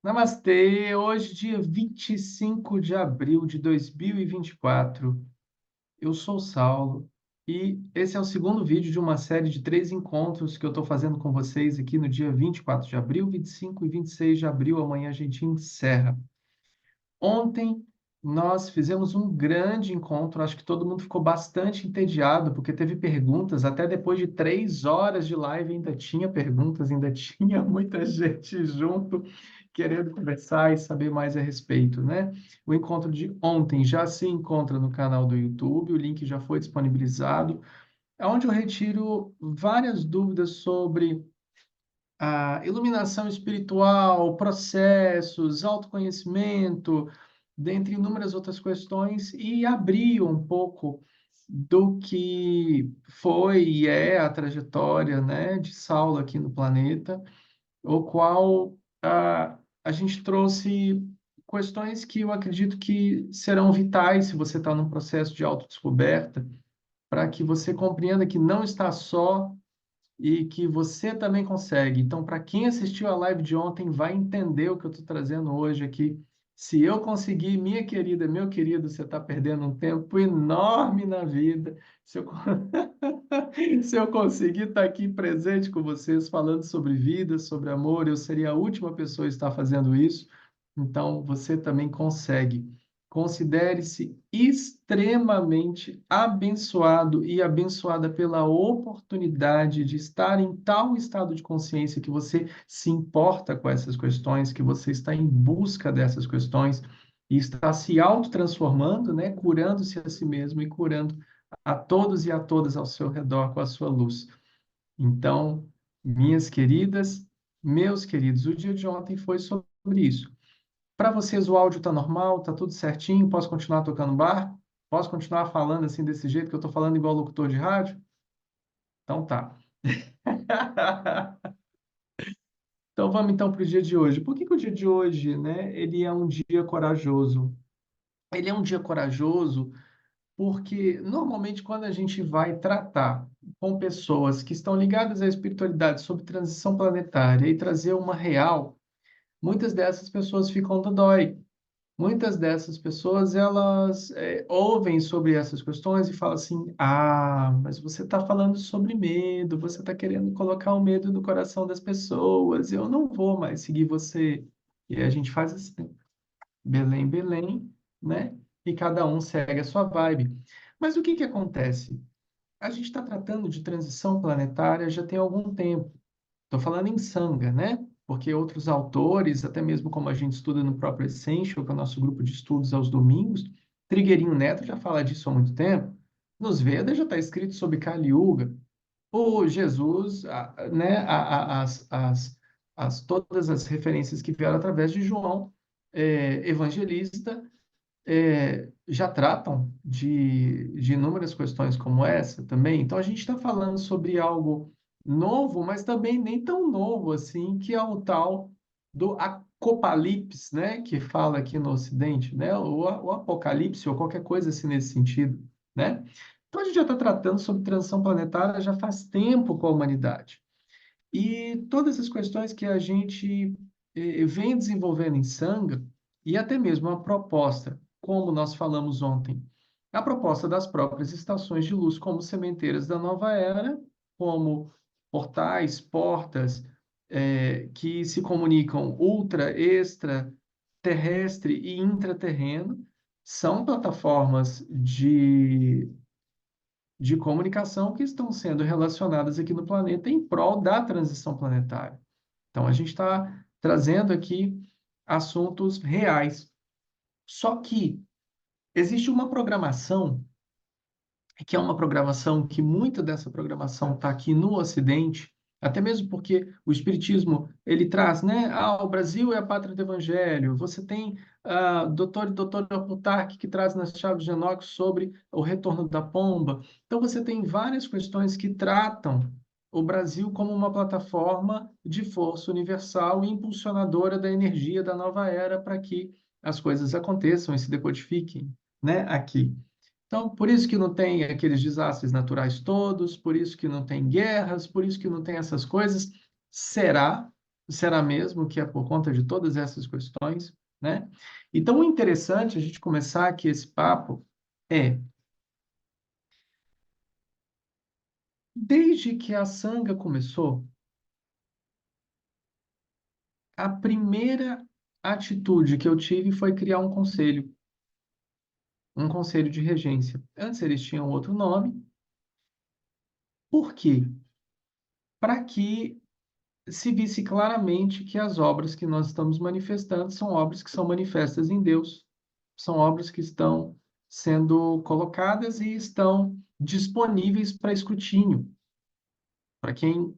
Namastê! Hoje, dia 25 de abril de 2024. Eu sou o Saulo e esse é o segundo vídeo de uma série de 3 encontros que eu estou fazendo com vocês aqui no dia 24 de abril, 25 e 26 de abril. Amanhã a gente encerra. Ontem nós fizemos um grande encontro, acho que todo mundo ficou bastante entediado, porque teve perguntas, até depois de 3 horas de live ainda tinha perguntas, ainda tinha muita gente junto, querendo conversar e saber mais a respeito, né? O encontro de ontem já se encontra no canal do YouTube, o link já foi disponibilizado, é onde eu retiro várias dúvidas sobre a iluminação espiritual, processos, autoconhecimento, dentre inúmeras outras questões, e abrir um pouco do que foi e é a trajetória, né, de Saulo aqui no planeta, o qual a gente trouxe questões que eu acredito que serão vitais se você está num processo de autodescoberta, para que você compreenda que não está só e que você também consegue. Então, para quem assistiu a live de ontem, vai entender o que eu estou trazendo hoje aqui. Se eu conseguir, minha querida, meu querido, você está perdendo um tempo enorme na vida. Se eu, se eu conseguir estar aqui presente com vocês, falando sobre vida, sobre amor, eu seria a última pessoa a estar fazendo isso. Então, você também consegue. Considere-se extremamente abençoado e abençoada pela oportunidade de estar em tal estado de consciência que você se importa com essas questões, que você está em busca dessas questões e está se autotransformando, né? Curando-se a si mesmo e curando a todos e a todas ao seu redor com a sua luz. Então, minhas queridas, meus queridos, o dia de ontem foi sobre isso. Para vocês o áudio está normal, está tudo certinho? Posso continuar tocando bar? Posso continuar falando assim desse jeito que eu estou falando igual locutor de rádio? Então tá. Então vamos então para o dia de hoje. Por que que o dia de hoje, né, ele é um dia corajoso? Ele é um dia corajoso porque normalmente quando a gente vai tratar com pessoas que estão ligadas à espiritualidade sobre transição planetária e trazer uma real, muitas dessas pessoas ficam dodói. Muitas dessas pessoas, elas ouvem sobre essas questões e falam assim: ah, mas você está falando sobre medo, você está querendo colocar o medo no coração das pessoas, eu não vou mais seguir você. E a gente faz assim, Belém, Belém, né? E cada um segue a sua vibe. Mas o que que acontece? A gente está tratando de transição planetária já tem algum tempo. Estou falando em Sangha, né? Porque outros autores, até mesmo como a gente estuda no próprio Essential, que é o nosso grupo de estudos aos domingos, Trigueirinho Neto já fala disso há muito tempo. Nos Vedas já está escrito sobre Kali Yuga. O Jesus, né? Todas as referências que vieram através de João, evangelista, já tratam de inúmeras questões como essa também. Então, a gente está falando sobre algo novo, mas também nem tão novo assim, que é o tal do Apocalipse, né? Que fala aqui no Ocidente, né? O Apocalipse, ou qualquer coisa assim nesse sentido, né? Então, a gente já está tratando sobre transição planetária já faz tempo com a humanidade. E todas as questões que a gente vem desenvolvendo em Sangha, e até mesmo a proposta, como nós falamos ontem, a proposta das próprias estações de luz como sementeiras da nova era, como portais, portas, que se comunicam ultra, extra, terrestre e intraterreno, são plataformas de comunicação que estão sendo relacionadas aqui no planeta em prol da transição planetária. Então, a gente está trazendo aqui assuntos reais. Só que existe uma programação, que é uma programação que muita dessa programação está aqui no Ocidente, até mesmo porque o Espiritismo ele traz, né? Ah, o Brasil é a pátria do Evangelho. Você tem doutor e doutora Plutarque que traz nas Chaves de Enoch sobre o retorno da pomba. Então você tem várias questões que tratam o Brasil como uma plataforma de força universal e impulsionadora da energia da nova era para que as coisas aconteçam e se decodifiquem, né? Aqui. Então, por isso que não tem aqueles desastres naturais todos, por isso que não tem guerras, por isso que não tem essas coisas. Será? Será mesmo que é por conta de todas essas questões, né? Então, o interessante a gente começar aqui esse papo é, desde que a Sangha começou, a primeira atitude que eu tive foi criar um conselho de regência. Antes eles tinham outro nome. Por quê? Para que se visse claramente que as obras que nós estamos manifestando são obras que são manifestas em Deus, são obras que estão sendo colocadas e estão disponíveis para escrutínio. Para quem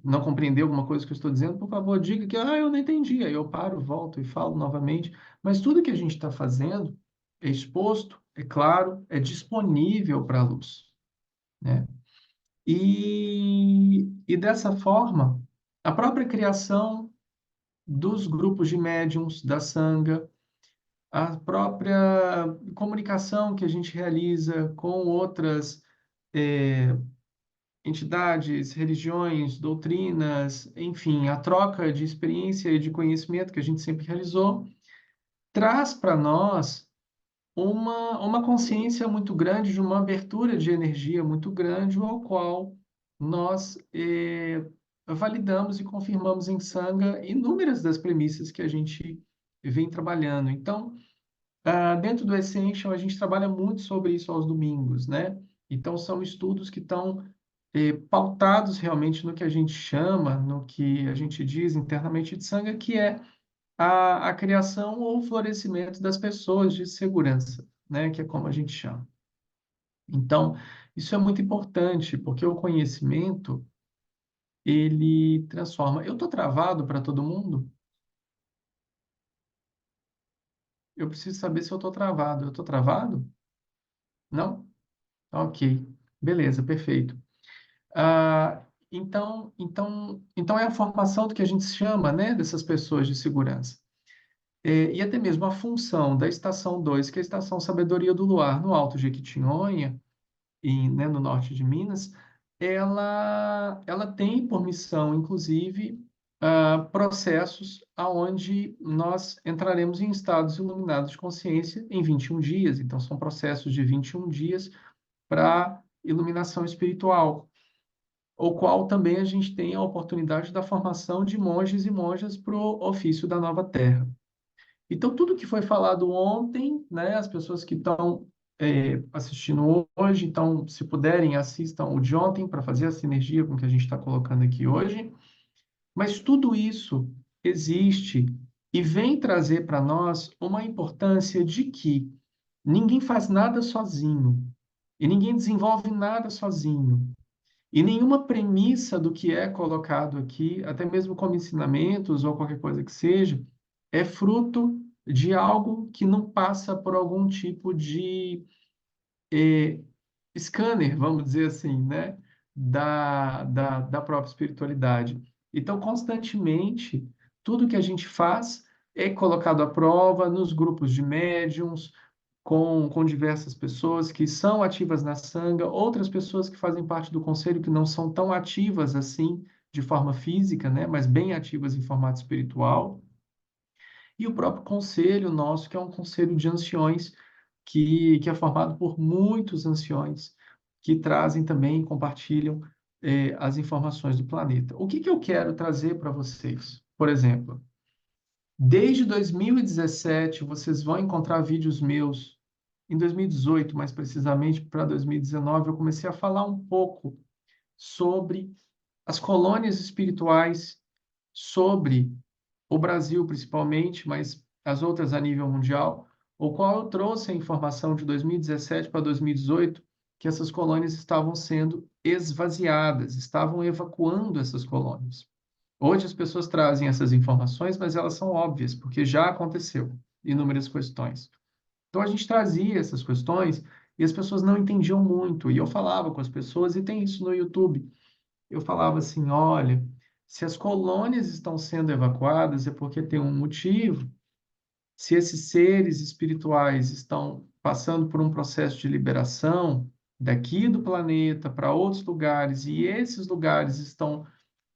não compreendeu alguma coisa que eu estou dizendo, por favor, diga que eu não entendi. Aí eu paro, volto e falo novamente. Mas tudo que a gente está fazendo é exposto, é claro, é disponível para a luz, né? E dessa forma, a própria criação dos grupos de médiums da Sangha, a própria comunicação que a gente realiza com outras entidades, religiões, doutrinas, enfim, a troca de experiência e de conhecimento que a gente sempre realizou, traz para nós uma consciência muito grande, de uma abertura de energia muito grande, ao qual nós validamos e confirmamos em Sangha inúmeras das premissas que a gente vem trabalhando. Então, dentro do Essential, a gente trabalha muito sobre isso aos domingos, né? Então, são estudos que estão pautados realmente no que a gente chama, no que a gente diz internamente de Sangha, que é a criação ou o florescimento das pessoas de segurança, né? Que é como a gente chama. Então, isso é muito importante, porque o conhecimento, ele transforma. Eu estou travado para todo mundo? Eu preciso saber se eu estou travado. Eu estou travado? Não? Ok. Beleza, perfeito. Então é a formação do que a gente chama, né, dessas pessoas de segurança. E até mesmo a função da Estação 2, que é a Estação Sabedoria do Luar, no Alto Jequitinhonha, né, no norte de Minas, ela tem por missão, inclusive, processos aonde nós entraremos em estados iluminados de consciência em 21 dias. Então, são processos de 21 dias para iluminação espiritual, o qual também a gente tem a oportunidade da formação de monges e monjas para o ofício da nova terra. Então, tudo que foi falado ontem, né, as pessoas que estão assistindo hoje, então, se puderem, assistam o de ontem para fazer a sinergia com o que a gente está colocando aqui hoje. Mas tudo isso existe e vem trazer para nós uma importância de que ninguém faz nada sozinho e ninguém desenvolve nada sozinho. E nenhuma premissa do que é colocado aqui, até mesmo como ensinamentos ou qualquer coisa que seja, é fruto de algo que não passa por algum tipo de scanner, vamos dizer assim, né? Da própria espiritualidade. Então, constantemente, tudo que a gente faz é colocado à prova nos grupos de médiums, com diversas pessoas que são ativas na Sangha, outras pessoas que fazem parte do conselho que não são tão ativas assim, de forma física, né? Mas bem ativas em formato espiritual. E o próprio conselho nosso, que é um conselho de anciões, que é formado por muitos anciões, que trazem também e compartilham as informações do planeta. O que que eu quero trazer para vocês? Por exemplo, desde 2017, vocês vão encontrar vídeos meus. Em 2018, mais precisamente, para 2019, eu comecei a falar um pouco sobre as colônias espirituais, sobre o Brasil principalmente, mas as outras a nível mundial, o qual eu trouxe a informação de 2017 para 2018 que essas colônias estavam sendo esvaziadas, estavam evacuando essas colônias. Hoje as pessoas trazem essas informações, mas elas são óbvias, porque já aconteceu inúmeras questões. Então a gente trazia essas questões e as pessoas não entendiam muito, e eu falava com as pessoas, e tem isso no YouTube. Eu falava assim: olha, se as colônias estão sendo evacuadas é porque tem um motivo. Se esses seres espirituais estão passando por um processo de liberação daqui do planeta para outros lugares, e esses lugares estão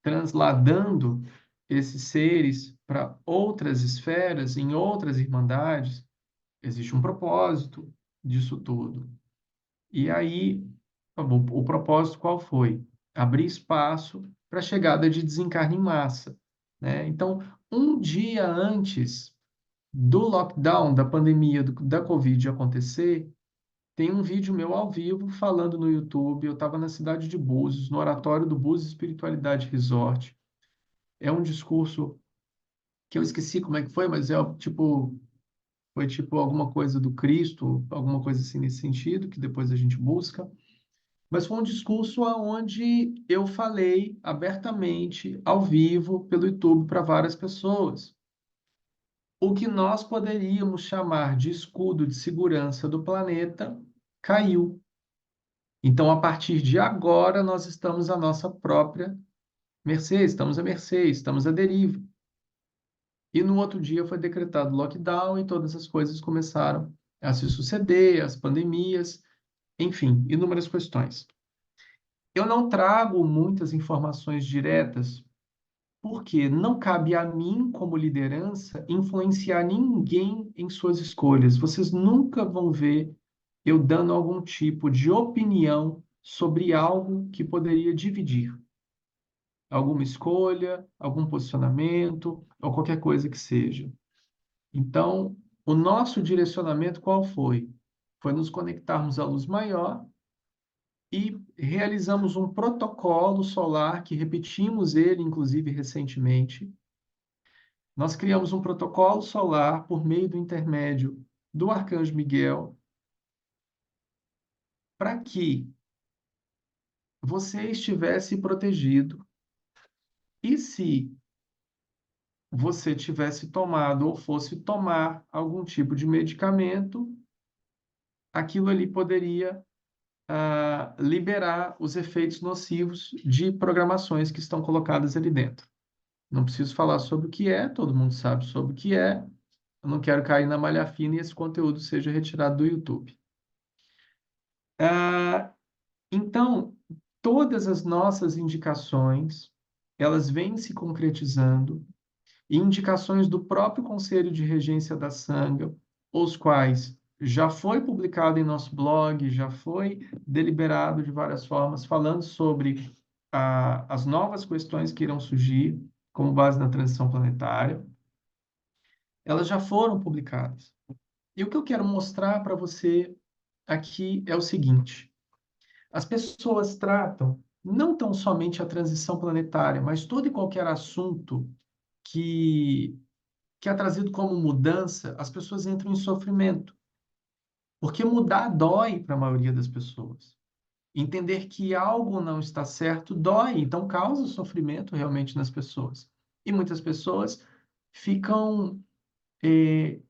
transladando esses seres para outras esferas, em outras irmandades, existe um propósito disso tudo. E aí, o propósito qual foi? Abrir espaço para a chegada de desencarne em massa, né? Então, um dia antes do lockdown, da pandemia da Covid acontecer, tem um vídeo meu ao vivo falando no YouTube. Eu estava na cidade de Búzios, no oratório do Búzios Espiritualidade Resort. É um discurso que eu esqueci como é que foi, mas foi tipo alguma coisa do Cristo, alguma coisa assim nesse sentido, que depois a gente busca. Mas foi um discurso onde eu falei abertamente, ao vivo, pelo YouTube, para várias pessoas. O que nós poderíamos chamar de escudo de segurança do planeta caiu. Então, a partir de agora, nós estamos à nossa própria mercê, estamos à mercê, estamos à deriva. E no outro dia foi decretado lockdown e todas as coisas começaram a se suceder, as pandemias, enfim, inúmeras questões. Eu não trago muitas informações diretas, porque não cabe a mim, como liderança, influenciar ninguém em suas escolhas. Vocês nunca vão ver eu dando algum tipo de opinião sobre algo que poderia dividir alguma escolha, algum posicionamento, ou qualquer coisa que seja. Então, o nosso direcionamento qual foi? Foi nos conectarmos à luz maior e realizamos um protocolo solar que repetimos ele, inclusive, recentemente. Nós criamos um protocolo solar por meio do intermédio do Arcanjo Miguel para que você estivesse protegido e se você tivesse tomado ou fosse tomar algum tipo de medicamento, aquilo ali poderia liberar os efeitos nocivos de programações que estão colocadas ali dentro. Não preciso falar sobre o que é, todo mundo sabe sobre o que é. Eu não quero cair na malha fina e esse conteúdo seja retirado do YouTube. Ah, então, todas as nossas indicações, elas vêm se concretizando e indicações do próprio Conselho de Regência da Sangha, os quais já foi publicado em nosso blog, já foi deliberado de várias formas, falando sobre as novas questões que irão surgir como base na transição planetária, elas já foram publicadas. E o que eu quero mostrar para você aqui é o seguinte: as pessoas tratam não tão somente a transição planetária, mas todo e qualquer assunto que que é trazido como mudança, as pessoas entram em sofrimento. Porque mudar dói para a maioria das pessoas. Entender que algo não está certo dói, então causa sofrimento realmente nas pessoas. E muitas pessoas ficam eh,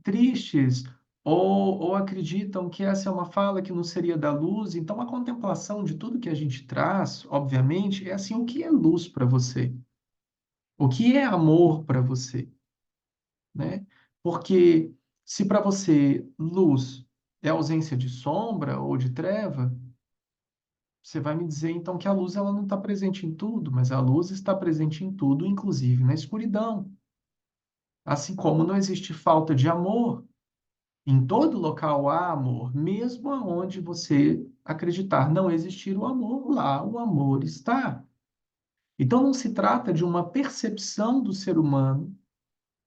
tristes ou acreditam que essa é uma fala que não seria da luz. Então, a contemplação de tudo que a gente traz, obviamente, é assim: o que é luz para você? O que é amor para você? Né? Porque se para você luz é ausência de sombra ou de treva, você vai me dizer então que a luz ela não está presente em tudo, mas a luz está presente em tudo, inclusive na escuridão. Assim como não existe falta de amor, em todo local há amor, mesmo aonde você acreditar não existir o amor, lá o amor está. Então não se trata de uma percepção do ser humano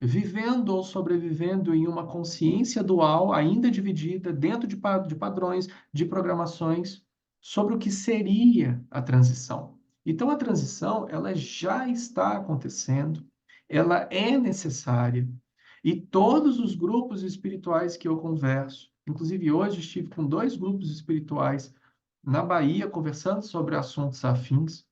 vivendo ou sobrevivendo em uma consciência dual, ainda dividida dentro de padrões, de programações, sobre o que seria a transição. Então, a transição, ela já está acontecendo, ela é necessária, e todos os grupos espirituais que eu converso, inclusive hoje estive com dois grupos espirituais na Bahia conversando sobre assuntos afins,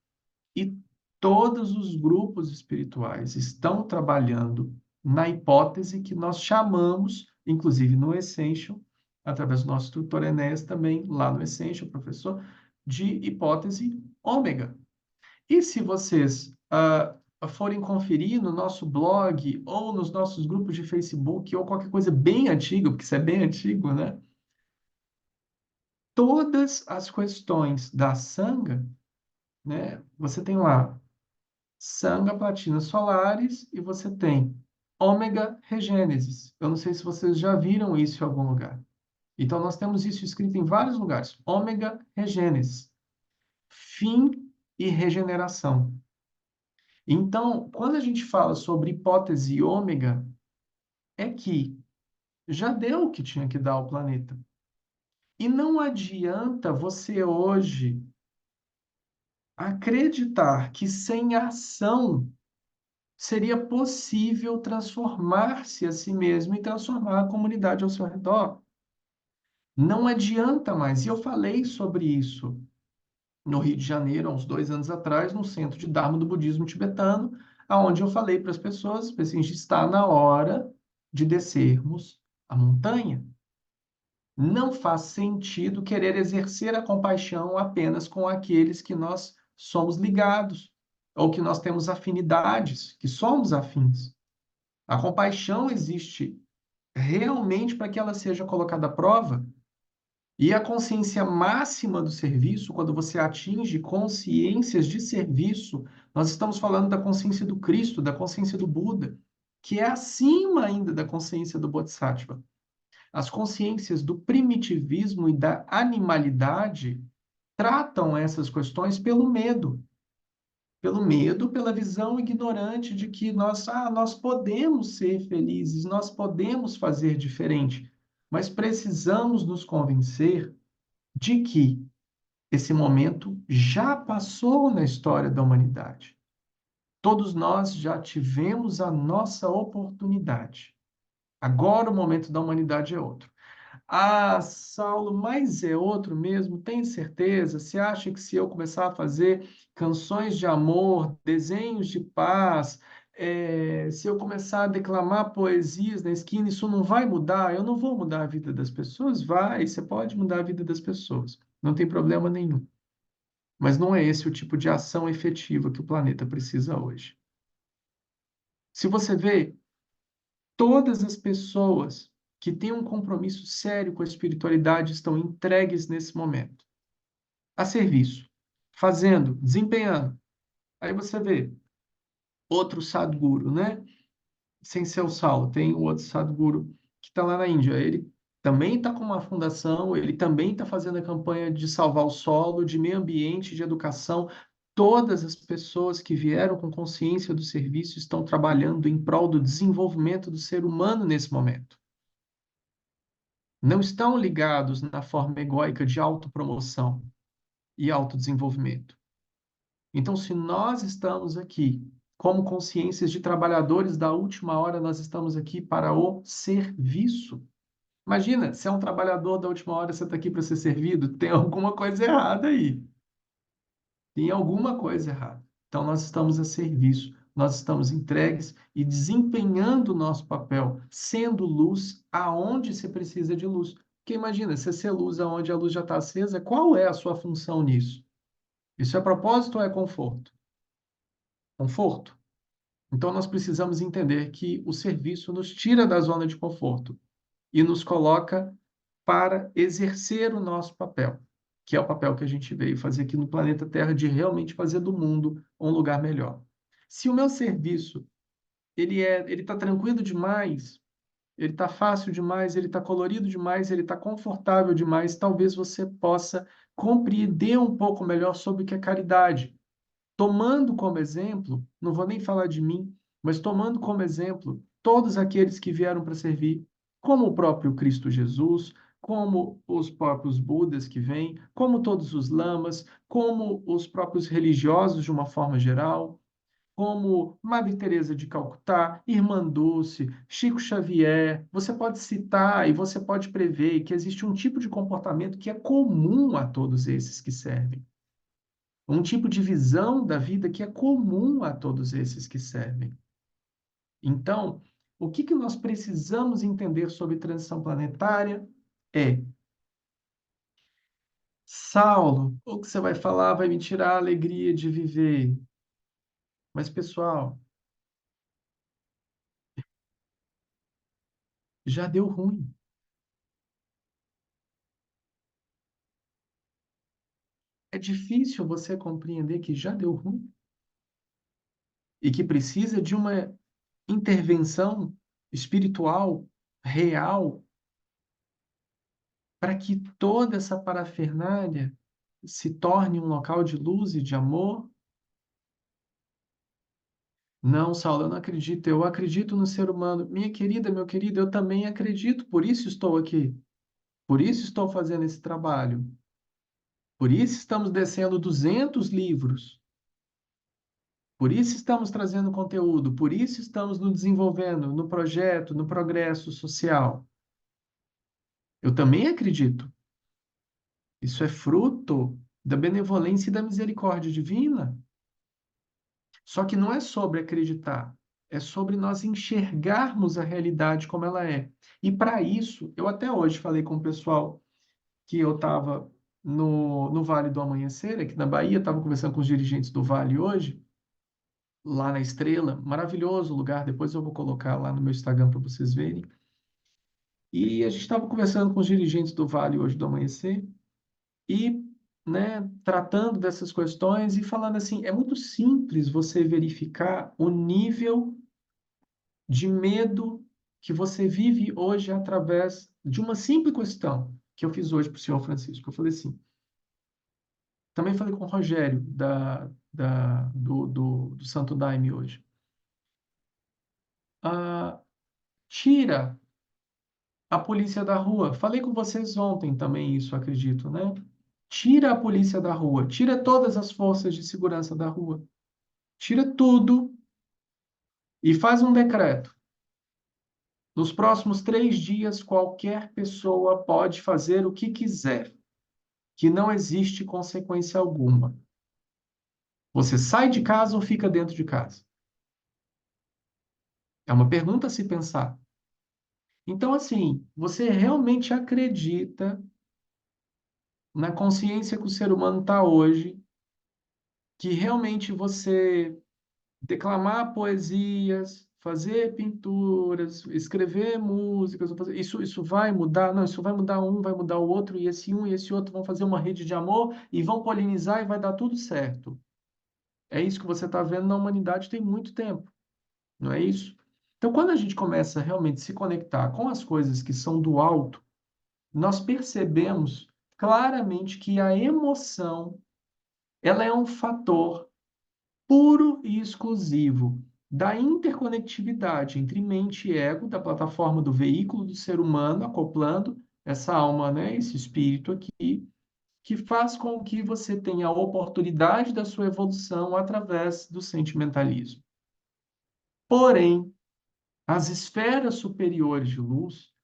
e todos os grupos espirituais estão trabalhando na hipótese que nós chamamos, inclusive no Essential, através do nosso tutor Enéas também, lá no Essential, professor, de hipótese ômega. E se vocês forem conferir no nosso blog ou nos nossos grupos de Facebook ou qualquer coisa bem antiga, porque isso é bem antigo, né? Todas as questões da Sangha, né? Você tem lá Sanga Platina Solaris e você tem Ômega Regênesis. Eu não sei se vocês já viram isso em algum lugar. Então, nós temos isso escrito em vários lugares. Ômega Regênesis. Fim e regeneração. Então, quando a gente fala sobre hipótese ômega, é que já deu o que tinha que dar ao planeta. E não adianta você hoje acreditar que sem ação seria possível transformar-se a si mesmo e transformar a comunidade ao seu redor. Não adianta mais. E eu falei sobre isso no Rio de Janeiro, há uns 2 anos atrás, no Centro de Dharma do Budismo Tibetano, aonde eu falei para as pessoas, assim, está na hora de descermos a montanha. Não faz sentido querer exercer a compaixão apenas com aqueles que nós somos ligados, ou que nós temos afinidades, que somos afins. A compaixão existe realmente para que ela seja colocada à prova. E a consciência máxima do serviço, quando você atinge consciências de serviço, nós estamos falando da consciência do Cristo, da consciência do Buda, que é acima ainda da consciência do Bodhisattva. As consciências do primitivismo e da animalidade tratam essas questões pelo medo, pela visão ignorante de que nós podemos ser felizes, nós podemos fazer diferente, mas precisamos nos convencer de que esse momento já passou na história da humanidade. Todos nós já tivemos a nossa oportunidade. Agora o momento da humanidade é outro. Ah, Saulo, mas é outro mesmo? Tem certeza? Você acha que se eu começar a fazer canções de amor, desenhos de paz, se eu começar a declamar poesias na esquina, isso não vai mudar? Eu não vou mudar a vida das pessoas? Vai, você pode mudar a vida das pessoas. Não tem problema nenhum. Mas não é esse o tipo de ação efetiva que o planeta precisa hoje. Se você vê, todas as pessoas que têm um compromisso sério com a espiritualidade estão entregues nesse momento, a serviço, fazendo, desempenhando. Aí você vê outro Sadhguru, né? Sem ser o Saulo, tem o outro Sadhguru que está lá na Índia. Ele também está com uma fundação, ele também está fazendo a campanha de salvar o solo, de meio ambiente, de educação. Todas as pessoas que vieram com consciência do serviço estão trabalhando em prol do desenvolvimento do ser humano nesse momento. Não estão ligados na forma egóica de autopromoção e autodesenvolvimento. Então, se nós estamos aqui como consciências de trabalhadores da última hora, nós estamos aqui para o serviço. Imagina, se é um trabalhador da última hora, você está aqui para ser servido, tem alguma coisa errada aí. Tem alguma coisa errada. Então, nós estamos a serviço, nós estamos entregues e desempenhando o nosso papel, sendo luz aonde se precisa de luz. Porque imagina, se ser luz aonde a luz já está acesa, qual é a sua função nisso? Isso é propósito ou é conforto? Conforto. Então, nós precisamos entender que o serviço nos tira da zona de conforto e nos coloca para exercer o nosso papel, que é o papel que a gente veio fazer aqui no planeta Terra, de realmente fazer do mundo um lugar melhor. Se o meu serviço ele está tranquilo demais, ele está fácil demais, ele está colorido demais, ele está confortável demais, talvez você possa compreender um pouco melhor sobre o que é caridade. Tomando como exemplo, não vou nem falar de mim, mas tomando como exemplo todos aqueles que vieram para servir, como o próprio Cristo Jesus, como os próprios Budas que vêm, como todos os lamas, como os próprios religiosos de uma forma geral, como Madre Teresa de Calcutá, Irmã Dulce, Chico Xavier. Você pode citar e você pode prever que existe um tipo de comportamento que é comum a todos esses que servem, um tipo de visão da vida que é comum a todos esses que servem. Então, o que que nós precisamos entender sobre transição planetária é: Saulo, o que você vai falar vai me tirar a alegria de viver. Mas, pessoal, já deu ruim. É difícil você compreender que já deu ruim. e que precisa de uma intervenção espiritual real para que toda essa parafernália se torne um local de luz e de amor? Não, Saulo, eu não acredito. Eu acredito no ser humano. Minha querida, meu querido, eu também acredito. Por isso estou aqui. Por isso estou fazendo esse trabalho. Por isso estamos descendo 200 livros. Por isso estamos trazendo conteúdo. Por isso estamos nos desenvolvendo no projeto, no progresso social. Eu também acredito. Isso é fruto da benevolência e da misericórdia divina. Só que não é sobre acreditar, é sobre nós enxergarmos a realidade como ela é. E para isso, eu até hoje falei com o pessoal que eu estava no Vale do Amanhecer, aqui na Bahia, estava conversando com os dirigentes do Vale hoje, lá na Estrela, maravilhoso lugar, depois eu vou colocar lá no meu Instagram para vocês verem. E a gente estava conversando com os dirigentes do Vale hoje do Amanhecer, e, né, tratando dessas questões e falando assim, é muito simples você verificar o nível de medo que você vive hoje através de uma simples questão que eu fiz hoje para o senhor Francisco. Eu falei assim, também falei com o Rogério do Santo Daime hoje. Ah, tira a polícia da rua. Falei com vocês ontem também isso, acredito, né? Tira a polícia da rua, tira todas as forças de segurança da rua. Tira tudo e faz um decreto. Nos próximos 3 dias, qualquer pessoa pode fazer o que quiser, que não existe consequência alguma. Você sai de casa ou fica dentro de casa? É uma pergunta a se pensar. Então, assim, você realmente acredita na consciência que o ser humano está hoje, que realmente você declamar poesias, fazer pinturas, escrever músicas, isso vai mudar? Não, isso vai mudar um, vai mudar o outro, e esse um e esse outro vão fazer uma rede de amor e vão polinizar e vai dar tudo certo. É isso que você está vendo na humanidade tem muito tempo, não é isso? Então, quando a gente começa a realmente se conectar com as coisas que são do alto, nós percebemos claramente que a emoção, ela é um fator puro e exclusivo da interconectividade entre mente e ego, da plataforma do veículo do ser humano, acoplando essa alma, né, esse espírito aqui, que faz com que você tenha a oportunidade da sua evolução através do sentimentalismo. Porém, as esferas superiores de luz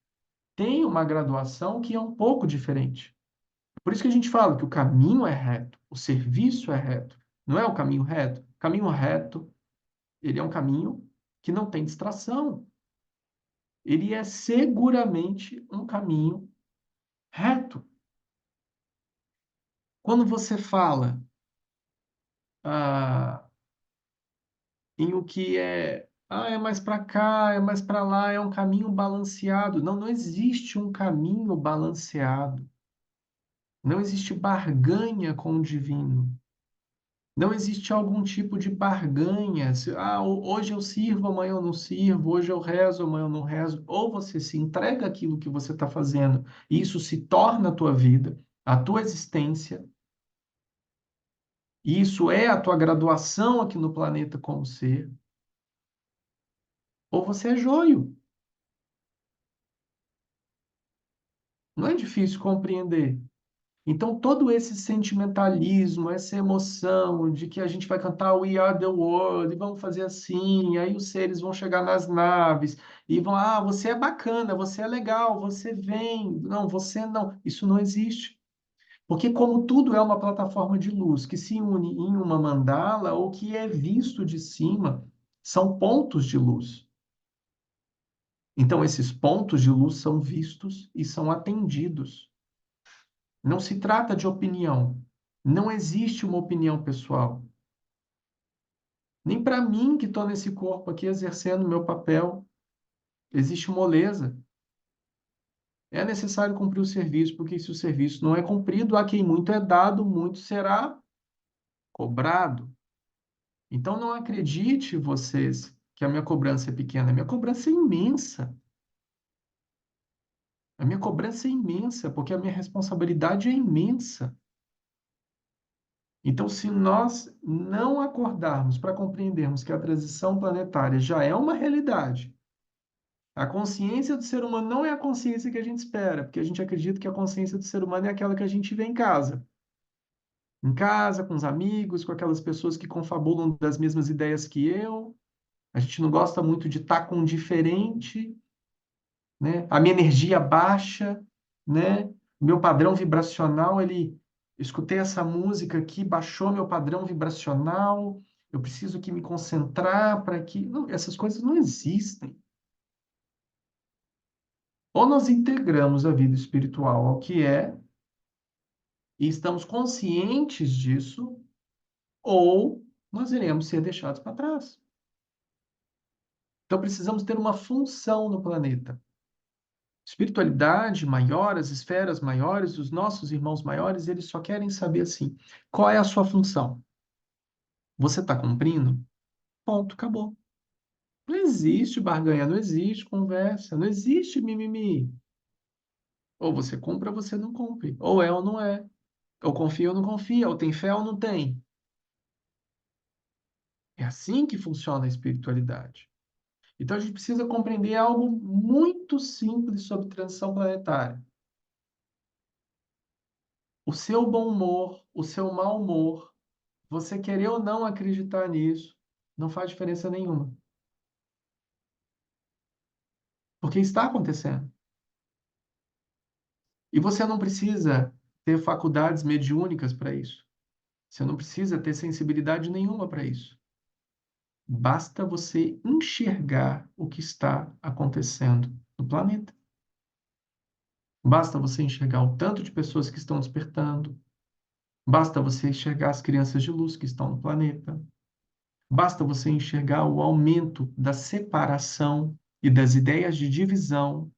têm uma graduação que é um pouco diferente. Por isso que a gente fala que o caminho é reto, o serviço é reto. Não é o caminho reto. O caminho reto, ele é um caminho que não tem distração. Ele é seguramente um caminho reto. Quando você fala ah, em o que é mais para cá, é mais para lá, é um caminho balanceado. Não, não existe um caminho balanceado. Não existe barganha com o divino. Não existe algum tipo de barganha. Hoje eu sirvo, amanhã eu não sirvo, hoje eu rezo, amanhã eu não rezo. Ou você se entrega aquilo que você está fazendo, e isso se torna a tua vida, a tua existência, e isso é a tua graduação aqui no planeta como ser, ou você é joio. Não é difícil compreender. Então, todo esse sentimentalismo, essa emoção de que a gente vai cantar We Are the World, e vamos fazer assim, e aí os seres vão chegar nas naves e vão, você é bacana, você é legal, você vem. Não, você não. Isso não existe. Porque como tudo é uma plataforma de luz que se une em uma mandala, o que é visto de cima são pontos de luz. Então, esses pontos de luz são vistos e são atendidos. Não se trata de opinião. Não existe uma opinião pessoal. Nem para mim, que estou nesse corpo aqui exercendo meu papel, existe moleza. É necessário cumprir o serviço, porque se o serviço não é cumprido, a quem muito é dado, muito será cobrado. Então não acredite vocês que a minha cobrança é pequena, a minha cobrança é imensa. A minha cobrança é imensa, porque a minha responsabilidade é imensa. Então, se nós não acordarmos para compreendermos que a transição planetária já é uma realidade, a consciência do ser humano não é a consciência que a gente espera, porque a gente acredita que a consciência do ser humano é aquela que a gente vê em casa. Em casa, com os amigos, com aquelas pessoas que confabulam das mesmas ideias que eu. A gente não gosta muito de estar com o diferente, né? A minha energia baixa, né? O meu padrão vibracional, escutei essa música aqui, baixou meu padrão vibracional. Eu preciso que me concentrar para que não, essas coisas não existem. Ou nós integramos a vida espiritual ao que é e estamos conscientes disso, ou nós iremos ser deixados para trás. Então precisamos ter uma função no planeta. Espiritualidade maior, as esferas maiores, os nossos irmãos maiores, eles só querem saber assim: qual é a sua função? Você está cumprindo? Ponto, acabou. Não existe barganha, não existe conversa, não existe mimimi. Ou você cumpre ou você não cumpre. Ou é ou não é. Ou confia ou não confia. Ou tem fé ou não tem. É assim que funciona a espiritualidade. Então a gente precisa compreender algo muito simples sobre transição planetária. O seu bom humor, o seu mau humor, você querer ou não acreditar nisso, não faz diferença nenhuma. Porque está acontecendo. E você não precisa ter faculdades mediúnicas para isso. Você não precisa ter sensibilidade nenhuma para isso. Basta você enxergar o que está acontecendo no planeta. Basta você enxergar o tanto de pessoas que estão despertando. Basta você enxergar as crianças de luz que estão no planeta. Basta você enxergar o aumento da separação e das ideias de divisão.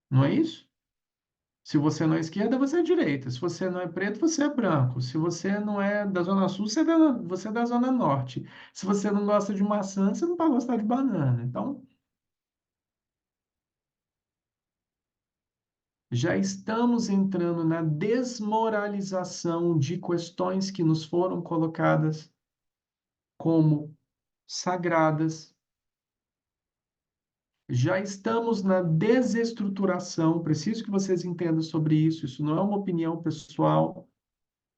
Não é isso? Se você não é esquerda, você é direita. Se você não é preto, você é branco. Se você não é da Zona Sul, você é da Zona Norte. Se você não gosta de maçã, você não vai gostar de banana. Então, já estamos entrando na desmoralização de questões que nos foram colocadas como sagradas. Já estamos na desestruturação. Preciso que vocês entendam sobre isso. Isso não é uma opinião pessoal.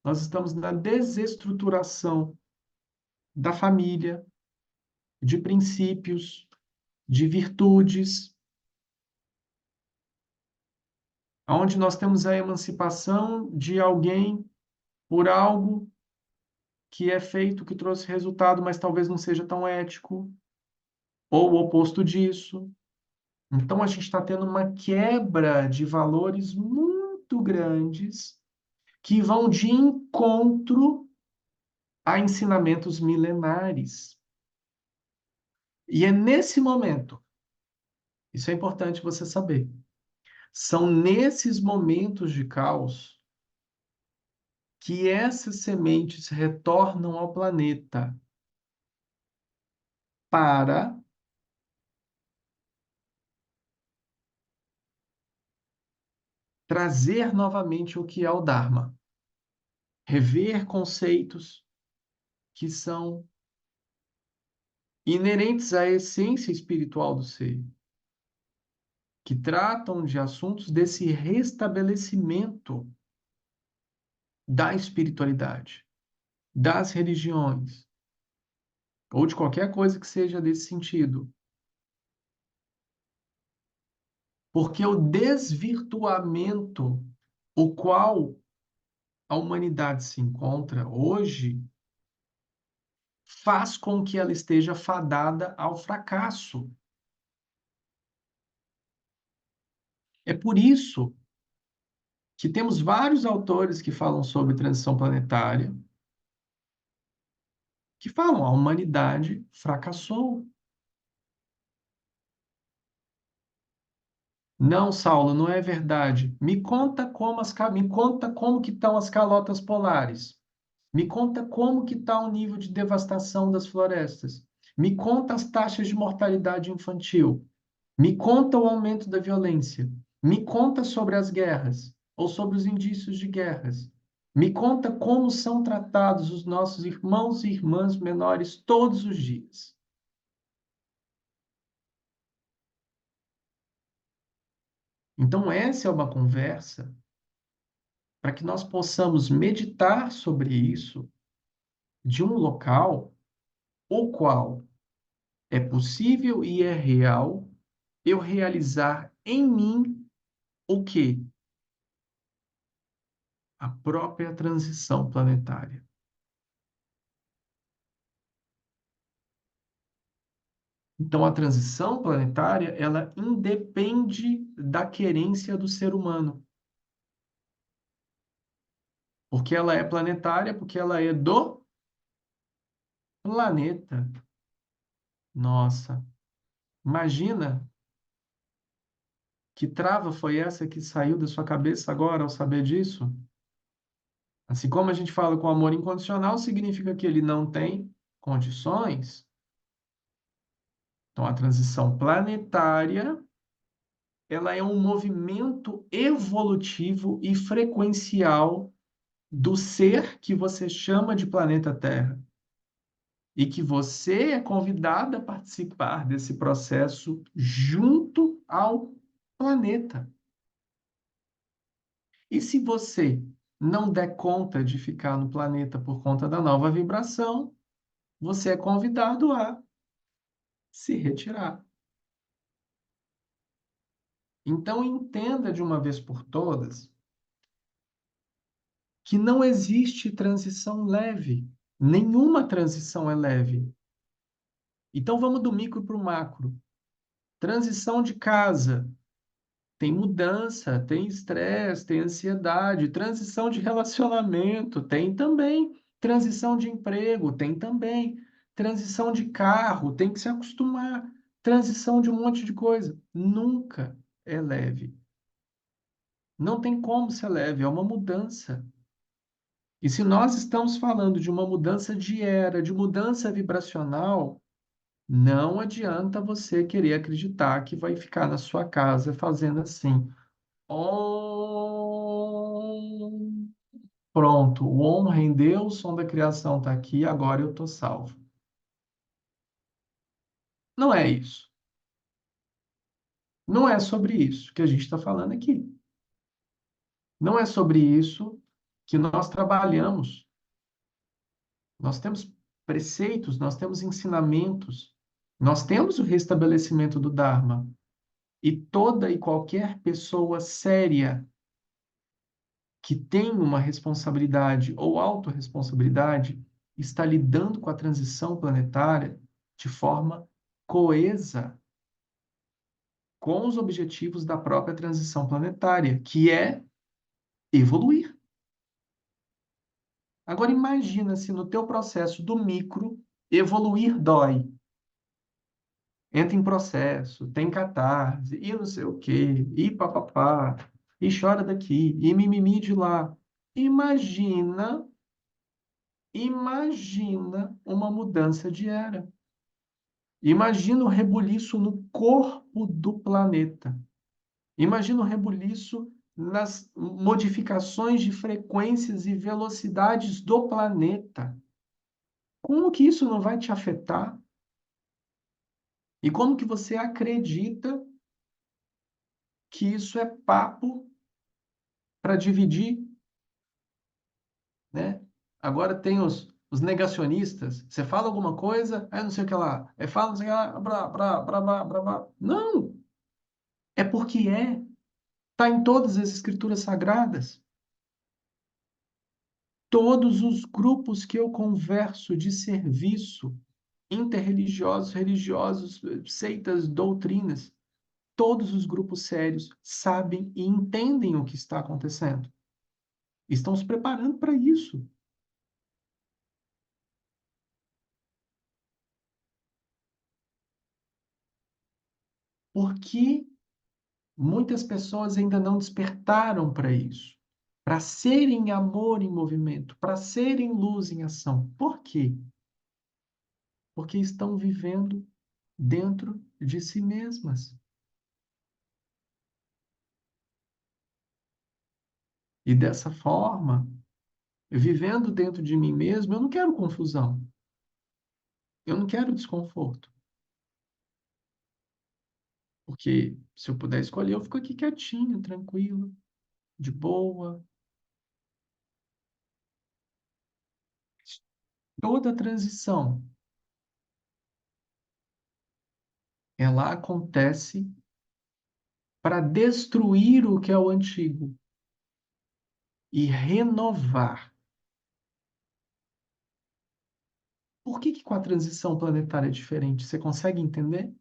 Nós estamos na desestruturação da família, de princípios, de virtudes, onde nós temos a emancipação de alguém por algo que é feito, que trouxe resultado, mas talvez não seja tão ético, ou o oposto disso. Então, a gente está tendo uma quebra de valores muito grandes que vão de encontro a ensinamentos milenares. E é nesse momento, isso é importante você saber, são nesses momentos de caos que essas sementes retornam ao planeta para trazer novamente o que é o Dharma, rever conceitos que são inerentes à essência espiritual do ser, que tratam de assuntos desse restabelecimento da espiritualidade, das religiões, ou de qualquer coisa que seja desse sentido. Porque o desvirtuamento o qual a humanidade se encontra hoje faz com que ela esteja fadada ao fracasso. É por isso que temos vários autores que falam sobre transição planetária, que falam a humanidade fracassou. Não, Saulo, não é verdade. Me conta como que estão as calotas polares. Me conta como que está o nível de devastação das florestas. Me conta as taxas de mortalidade infantil. Me conta o aumento da violência. Me conta sobre as guerras ou sobre os indícios de guerras. Me conta como são tratados os nossos irmãos e irmãs menores todos os dias. Então, essa é uma conversa para que nós possamos meditar sobre isso de um local o qual é possível e é real eu realizar em mim o quê? A própria transição planetária. Então, a transição planetária, ela independe da querência do ser humano, porque ela é planetária, porque ela é do planeta. Nossa, imagina que trava foi essa que saiu da sua cabeça agora ao saber disso? Assim como a gente fala com amor incondicional, significa que ele não tem condições. Então, a transição planetária, ela é um movimento evolutivo e frequencial do ser que você chama de planeta Terra e que você é convidado a participar desse processo junto ao planeta. E se você não der conta de ficar no planeta por conta da nova vibração, você é convidado a se retirar. Então entenda de uma vez por todas que não existe transição leve. Nenhuma transição é leve. Então vamos do micro para o macro. Transição de casa. Tem mudança, tem estresse, tem ansiedade. Transição de relacionamento. Tem também. Transição de emprego. Tem também. Transição de carro. Tem que se acostumar. Transição de um monte de coisa. Nunca é leve. Não tem como ser leve. É uma mudança. E se nós estamos falando de uma mudança de era, de mudança vibracional, não adianta você querer acreditar que vai ficar na sua casa fazendo assim. Om. Pronto, o Om rendeu, o som da criação está aqui, agora eu estou salvo. Não é isso. Não é sobre isso que a gente está falando aqui. Não é sobre isso que nós trabalhamos. Nós temos preceitos, nós temos ensinamentos, nós temos o restabelecimento do Dharma. E toda e qualquer pessoa séria que tem uma responsabilidade ou autorresponsabilidade está lidando com a transição planetária de forma coesa com os objetivos da própria transição planetária, que é evoluir. Agora imagina se no teu processo do micro evoluir dói. Entra em processo, tem catarse, e não sei o quê, e papapá, e chora daqui, e mimimi de lá. Imagina, imagina uma mudança de era. Imagina o rebuliço no corpo do planeta. Imagina o rebuliço nas modificações de frequências e velocidades do planeta. Como que isso não vai te afetar? E como que você acredita que isso é papo para dividir, né? Agora tem os negacionistas. Você fala alguma coisa, aí não sei o que lá. Aí fala não sei o que lá, blá. Não, é porque é. Está em todas as escrituras sagradas. Todos os grupos que eu converso de serviço, interreligiosos, religiosos, seitas, doutrinas, todos os grupos sérios sabem e entendem o que está acontecendo. Estão se preparando para isso. Porque muitas pessoas ainda não despertaram para isso. para serem amor em movimento, para serem luz em ação. Por quê? Porque estão vivendo dentro de si mesmas. E dessa forma, vivendo dentro de mim mesmo, eu não quero confusão, eu não quero desconforto. Porque se eu puder escolher, eu fico aqui quietinho, tranquilo, de boa. Toda transição, ela acontece para destruir o que é o antigo e renovar. Por que com a transição planetária é diferente? Você consegue entender?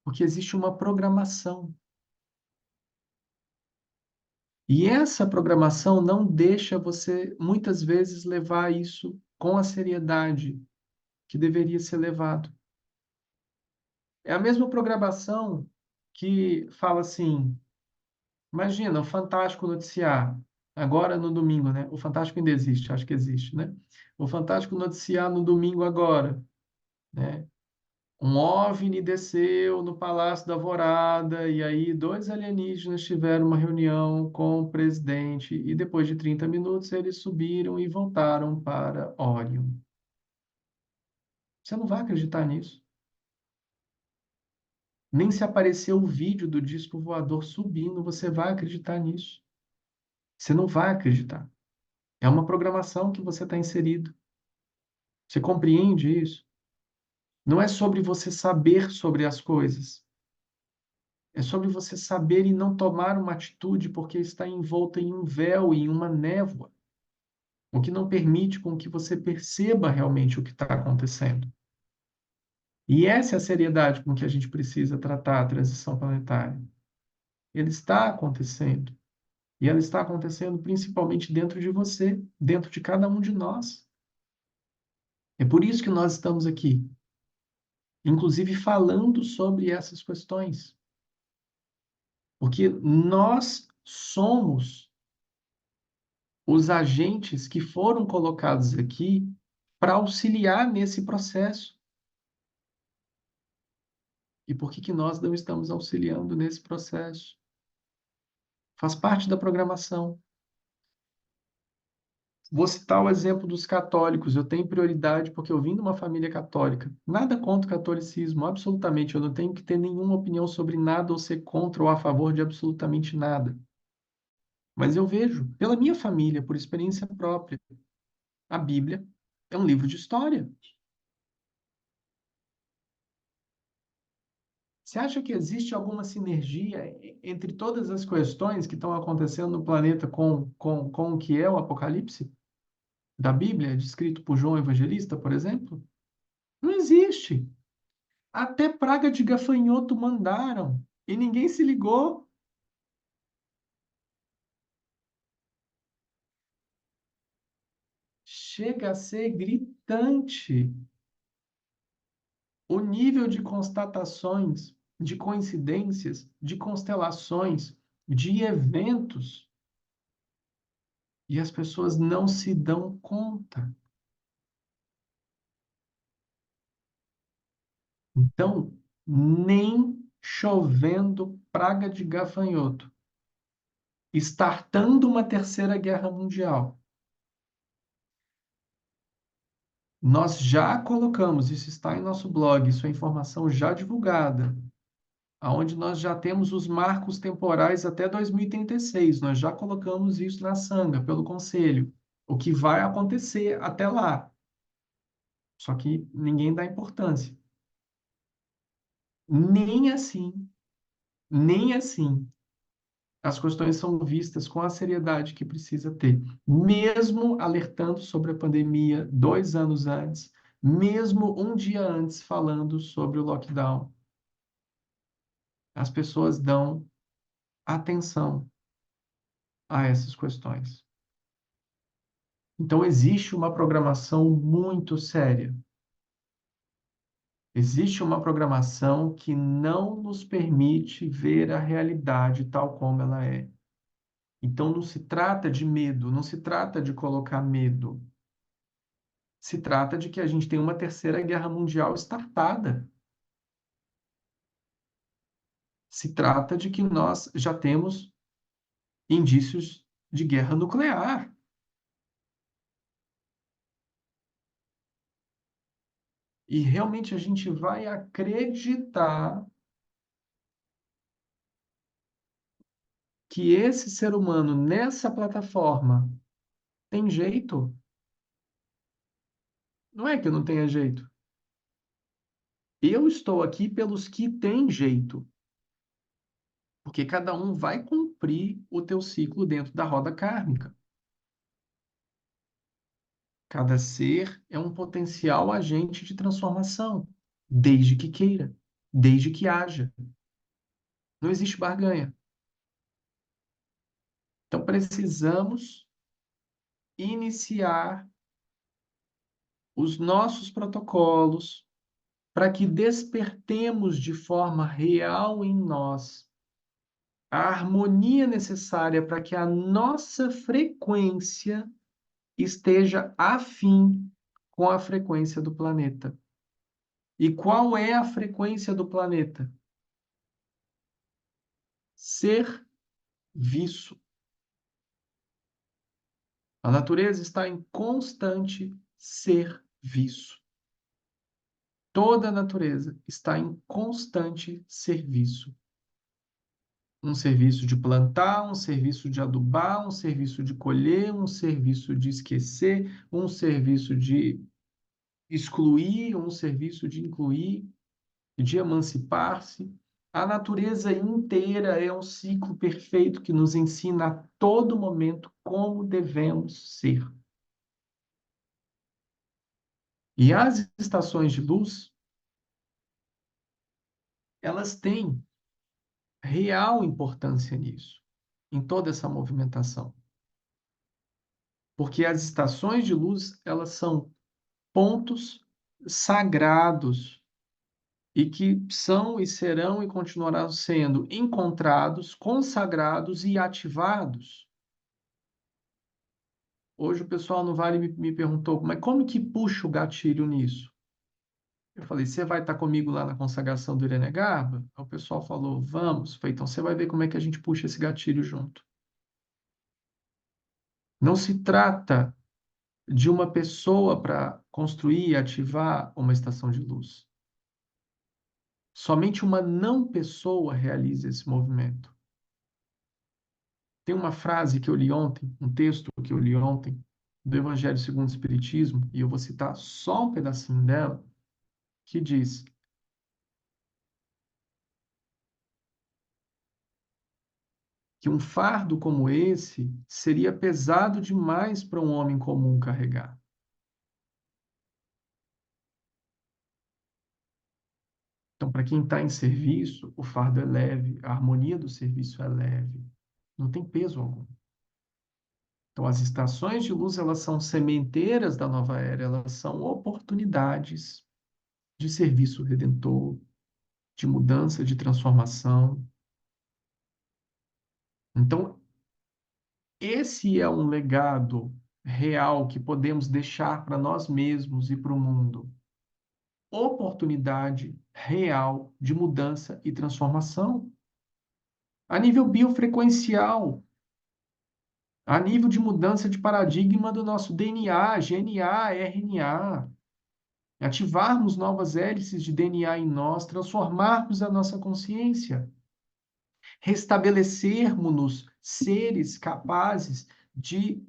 Porque existe uma programação. E essa programação não deixa você, muitas vezes, levar isso com a seriedade que deveria ser levado. É a mesma programação que fala assim: imagina, o Fantástico noticiar, agora no domingo, né? O Fantástico ainda existe, acho que existe, né? O Fantástico noticiar no domingo agora, né? Um OVNI desceu no Palácio da Alvorada e aí dois alienígenas tiveram uma reunião com o presidente e depois de 30 minutos eles subiram e voltaram para Orion. Você não vai acreditar nisso. Nem se aparecer o vídeo do disco voador subindo, você vai acreditar nisso. Você não vai acreditar. É uma programação que você está inserido. Você compreende isso? Não é sobre você saber sobre as coisas. É sobre você saber e não tomar uma atitude porque está envolta em um véu, em uma névoa, o que não permite com que você perceba realmente o que está acontecendo. E essa é a seriedade com que a gente precisa tratar a transição planetária. Ele está acontecendo. E ela está acontecendo principalmente dentro de você, dentro de cada um de nós. É por isso que nós estamos aqui, inclusive falando sobre essas questões. Porque nós somos os agentes que foram colocados aqui para auxiliar nesse processo. E por que que nós não estamos auxiliando nesse processo? Faz parte da programação. Vou citar o exemplo dos católicos. Eu tenho prioridade porque eu vim de uma família católica. Nada contra o catolicismo, absolutamente. Eu não tenho que ter nenhuma opinião sobre nada ou ser contra ou a favor de absolutamente nada. Mas eu vejo, pela minha família, por experiência própria, a Bíblia é um livro de história. Você acha que existe alguma sinergia entre todas as questões que estão acontecendo no planeta com o que é o Apocalipse da Bíblia, descrito por João Evangelista, por exemplo? Não existe. Até praga de gafanhoto mandaram e ninguém se ligou. Chega a ser gritante o nível de constatações, de coincidências, de constelações, de eventos, e as pessoas não se dão conta. Então, nem chovendo praga de gafanhoto, startando uma terceira guerra mundial, nós já colocamos, isso está em nosso blog, isso é informação já divulgada, aonde nós já temos os marcos temporais até 2036. Nós já colocamos isso na sanga, pelo conselho. O que vai acontecer até lá. Só que ninguém dá importância. Nem assim, nem assim, as questões são vistas com a seriedade que precisa ter. Mesmo alertando sobre a pandemia 2 anos antes, mesmo um dia antes falando sobre o lockdown, as pessoas dão atenção a essas questões. Então, existe uma programação muito séria. Existe uma programação que não nos permite ver a realidade tal como ela é. Então não se trata de medo, não se trata de colocar medo. Se trata de que a gente tem uma terceira guerra mundial startada. Se trata de que nós já temos indícios de guerra nuclear. E realmente a gente vai acreditar que esse ser humano nessa plataforma tem jeito? Não é que não tenha jeito. Eu estou aqui pelos que têm jeito, porque cada um vai cumprir o teu ciclo dentro da roda kármica. Cada ser é um potencial agente de transformação, desde que queira, desde que haja. Não existe barganha. Então precisamos iniciar os nossos protocolos para que despertemos de forma real em nós a harmonia necessária para que a nossa frequência esteja afim com a frequência do planeta. E qual é a frequência do planeta? Serviço. A natureza está em constante serviço. Toda a natureza está em constante serviço. Um serviço de plantar, um serviço de adubar, um serviço de colher, um serviço de esquecer, um serviço de excluir, um serviço de incluir, de emancipar-se. A natureza inteira é um ciclo perfeito que nos ensina a todo momento como devemos ser. E as estações de luz, elas têm real importância nisso, em toda essa movimentação. Porque as estações de luz, elas são pontos sagrados e que são e serão e continuarão sendo encontrados, consagrados e ativados. Hoje o pessoal no Vale me perguntou, mas como que puxa o gatilho nisso? Eu falei, você vai estar comigo lá na consagração do Irene Garba? Aí o pessoal falou, vamos. Eu falei, então você vai ver como é que a gente puxa esse gatilho junto. Não se trata de uma pessoa para construir e ativar uma estação de luz. Somente uma não pessoa realiza esse movimento. Tem uma frase que eu li ontem, um texto que eu li ontem, do Evangelho segundo o Espiritismo, e eu vou citar só um pedacinho dela, que diz que um fardo como esse seria pesado demais para um homem comum carregar. Então, para quem está em serviço, o fardo é leve, a harmonia do serviço é leve, não tem peso algum. Então, as estações de luz, elas são sementeiras da nova era, elas são oportunidades de serviço redentor, de mudança, de transformação. Então, esse é um legado real que podemos deixar para nós mesmos e para o mundo. Oportunidade real de mudança e transformação. A nível biofrequencial, a nível de mudança de paradigma do nosso DNA, GNA, RNA. Ativarmos novas hélices de DNA em nós, transformarmos a nossa consciência, restabelecermos-nos seres capazes de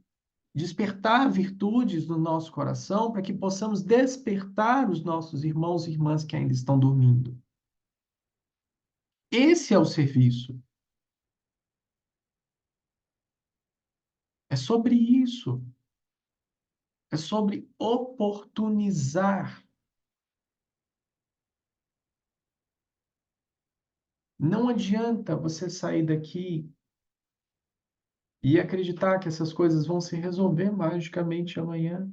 despertar virtudes no nosso coração para que possamos despertar os nossos irmãos e irmãs que ainda estão dormindo. Esse é o serviço. É sobre isso. É sobre oportunizar. Não adianta você sair daqui e acreditar que essas coisas vão se resolver magicamente amanhã,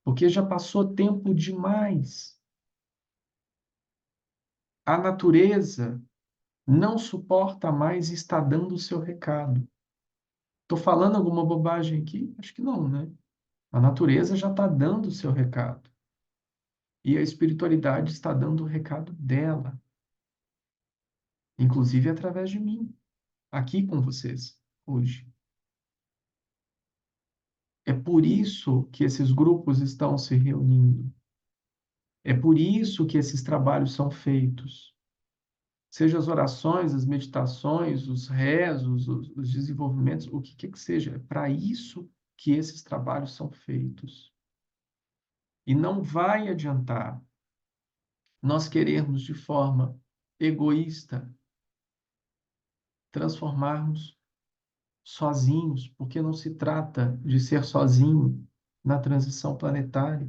porque já passou tempo demais. A natureza não suporta mais e está dando o seu recado. Estou falando alguma bobagem aqui? Acho que não, né? A natureza já está dando o seu recado. E a espiritualidade está dando o recado dela, inclusive através de mim, aqui com vocês, hoje. É por isso que esses grupos estão se reunindo. É por isso que esses trabalhos são feitos. Seja as orações, as meditações, os rezos, os desenvolvimentos, o que quer que seja. É para isso que esses trabalhos são feitos. E não vai adiantar nós querermos, de forma egoísta, transformarmos sozinhos, porque não se trata de ser sozinho na transição planetária.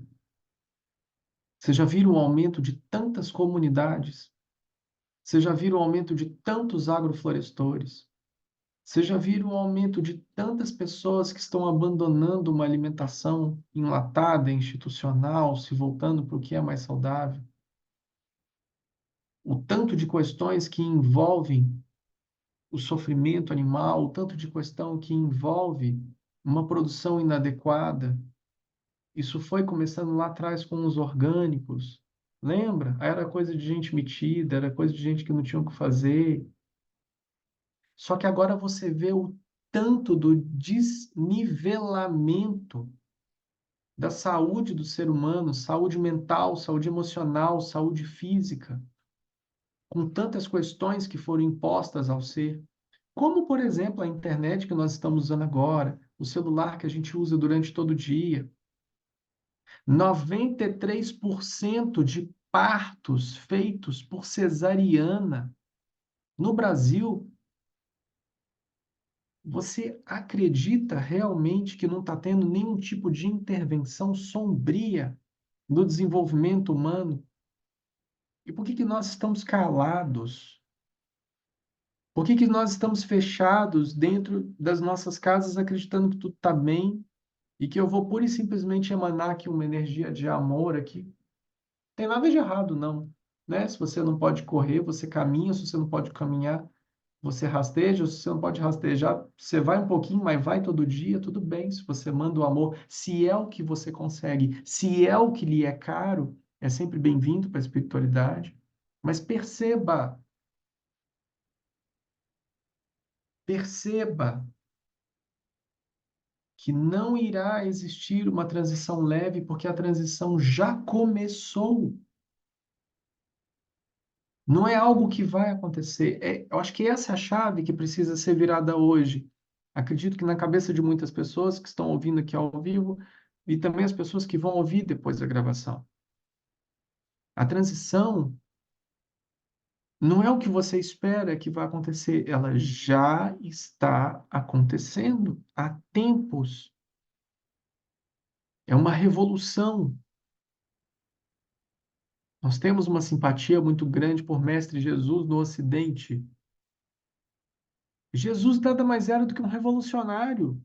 Vocês já viram o aumento de tantas comunidades? Vocês já viram o aumento de tantos agroflorestores? Vocês já viram o aumento de tantas pessoas que estão abandonando uma alimentação enlatada, institucional, se voltando para o que é mais saudável? O tanto de questões que envolvem o sofrimento animal, o tanto de questão que envolve uma produção inadequada. Isso foi começando lá atrás com os orgânicos. Lembra? Era coisa de gente metida, era coisa de gente que não tinha o que fazer. Só que agora você vê o tanto do desnivelamento da saúde do ser humano, saúde mental, saúde emocional, saúde física, com tantas questões que foram impostas ao ser. Como, por exemplo, a internet que nós estamos usando agora, o celular que a gente usa durante todo o dia. 93% de partos feitos por cesariana no Brasil. Você acredita realmente que não está tendo nenhum tipo de intervenção sombria no desenvolvimento humano? E por que que nós estamos calados? Por que que nós estamos fechados dentro das nossas casas, acreditando que tudo está bem e que eu vou pura e simplesmente emanar aqui uma energia de amor aqui? Não tem nada de errado, não, né? Se você não pode correr, você caminha. Se você não pode caminhar, você rasteja. Se você não pode rastejar, você vai um pouquinho, mas vai todo dia, tudo bem. Se você manda o amor, se é o que você consegue, se é o que lhe é caro, é sempre bem-vindo para a espiritualidade. Mas perceba que não irá existir uma transição leve, porque a transição já começou. Não é algo que vai acontecer. Eu acho que essa é a chave que precisa ser virada hoje. Acredito que na cabeça de muitas pessoas que estão ouvindo aqui ao vivo e também as pessoas que vão ouvir depois da gravação. A transição não é o que você espera que vai acontecer, ela já está acontecendo há tempos. É uma revolução. Nós temos uma simpatia muito grande por Mestre Jesus no Ocidente. Jesus nada mais era do que um revolucionário.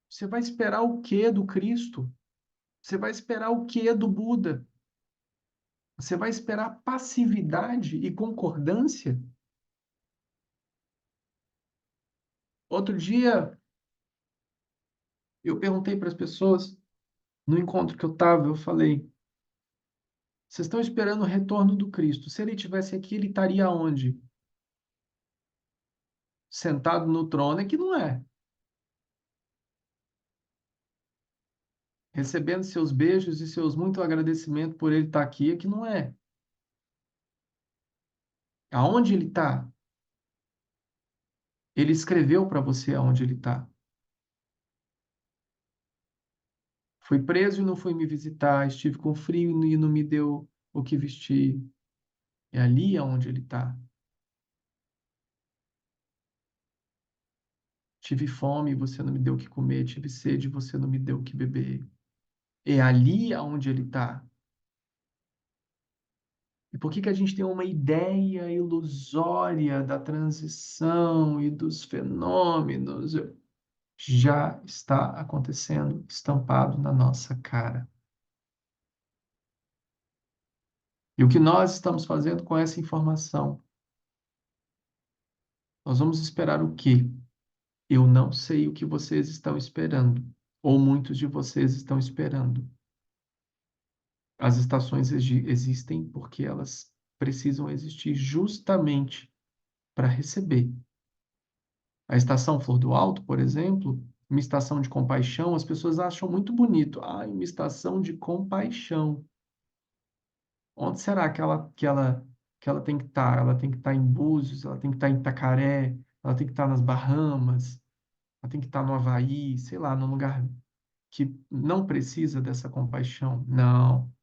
Você vai esperar o quê do Cristo? Você vai esperar o quê do Buda? Você vai esperar passividade e concordância? Outro dia, eu perguntei para as pessoas, no encontro que eu estava, eu falei: vocês estão esperando o retorno do Cristo. Se ele tivesse aqui, ele estaria onde? Sentado no trono? É que não é. Recebendo seus beijos e seus muito agradecimento por ele estar aqui? É que não é. Aonde ele está? Ele escreveu para você aonde ele está. Fui preso e não foi me visitar. Estive com frio e não me deu o que vestir. É ali aonde ele está. Tive fome e você não me deu o que comer. Tive sede e você não me deu o que beber. É ali aonde ele está. E por que que a gente tem uma ideia ilusória da transição e dos fenômenos? Já está acontecendo, estampado na nossa cara. E o que nós estamos fazendo com essa informação? Nós vamos esperar o quê? Eu não sei o que vocês estão esperando, ou muitos de vocês estão esperando. As estações existem porque elas precisam existir justamente para receber. A estação Flor do Alto, por exemplo, uma estação de compaixão, as pessoas acham muito bonito. Ah, uma estação de compaixão. Onde será que ela tem que estar? Ela tem que estar em Búzios, ela tem que estar em Itacaré, ela tem que estar nas Bahamas, ela tem que estar no Havaí, sei lá, num lugar que não precisa dessa compaixão. Não,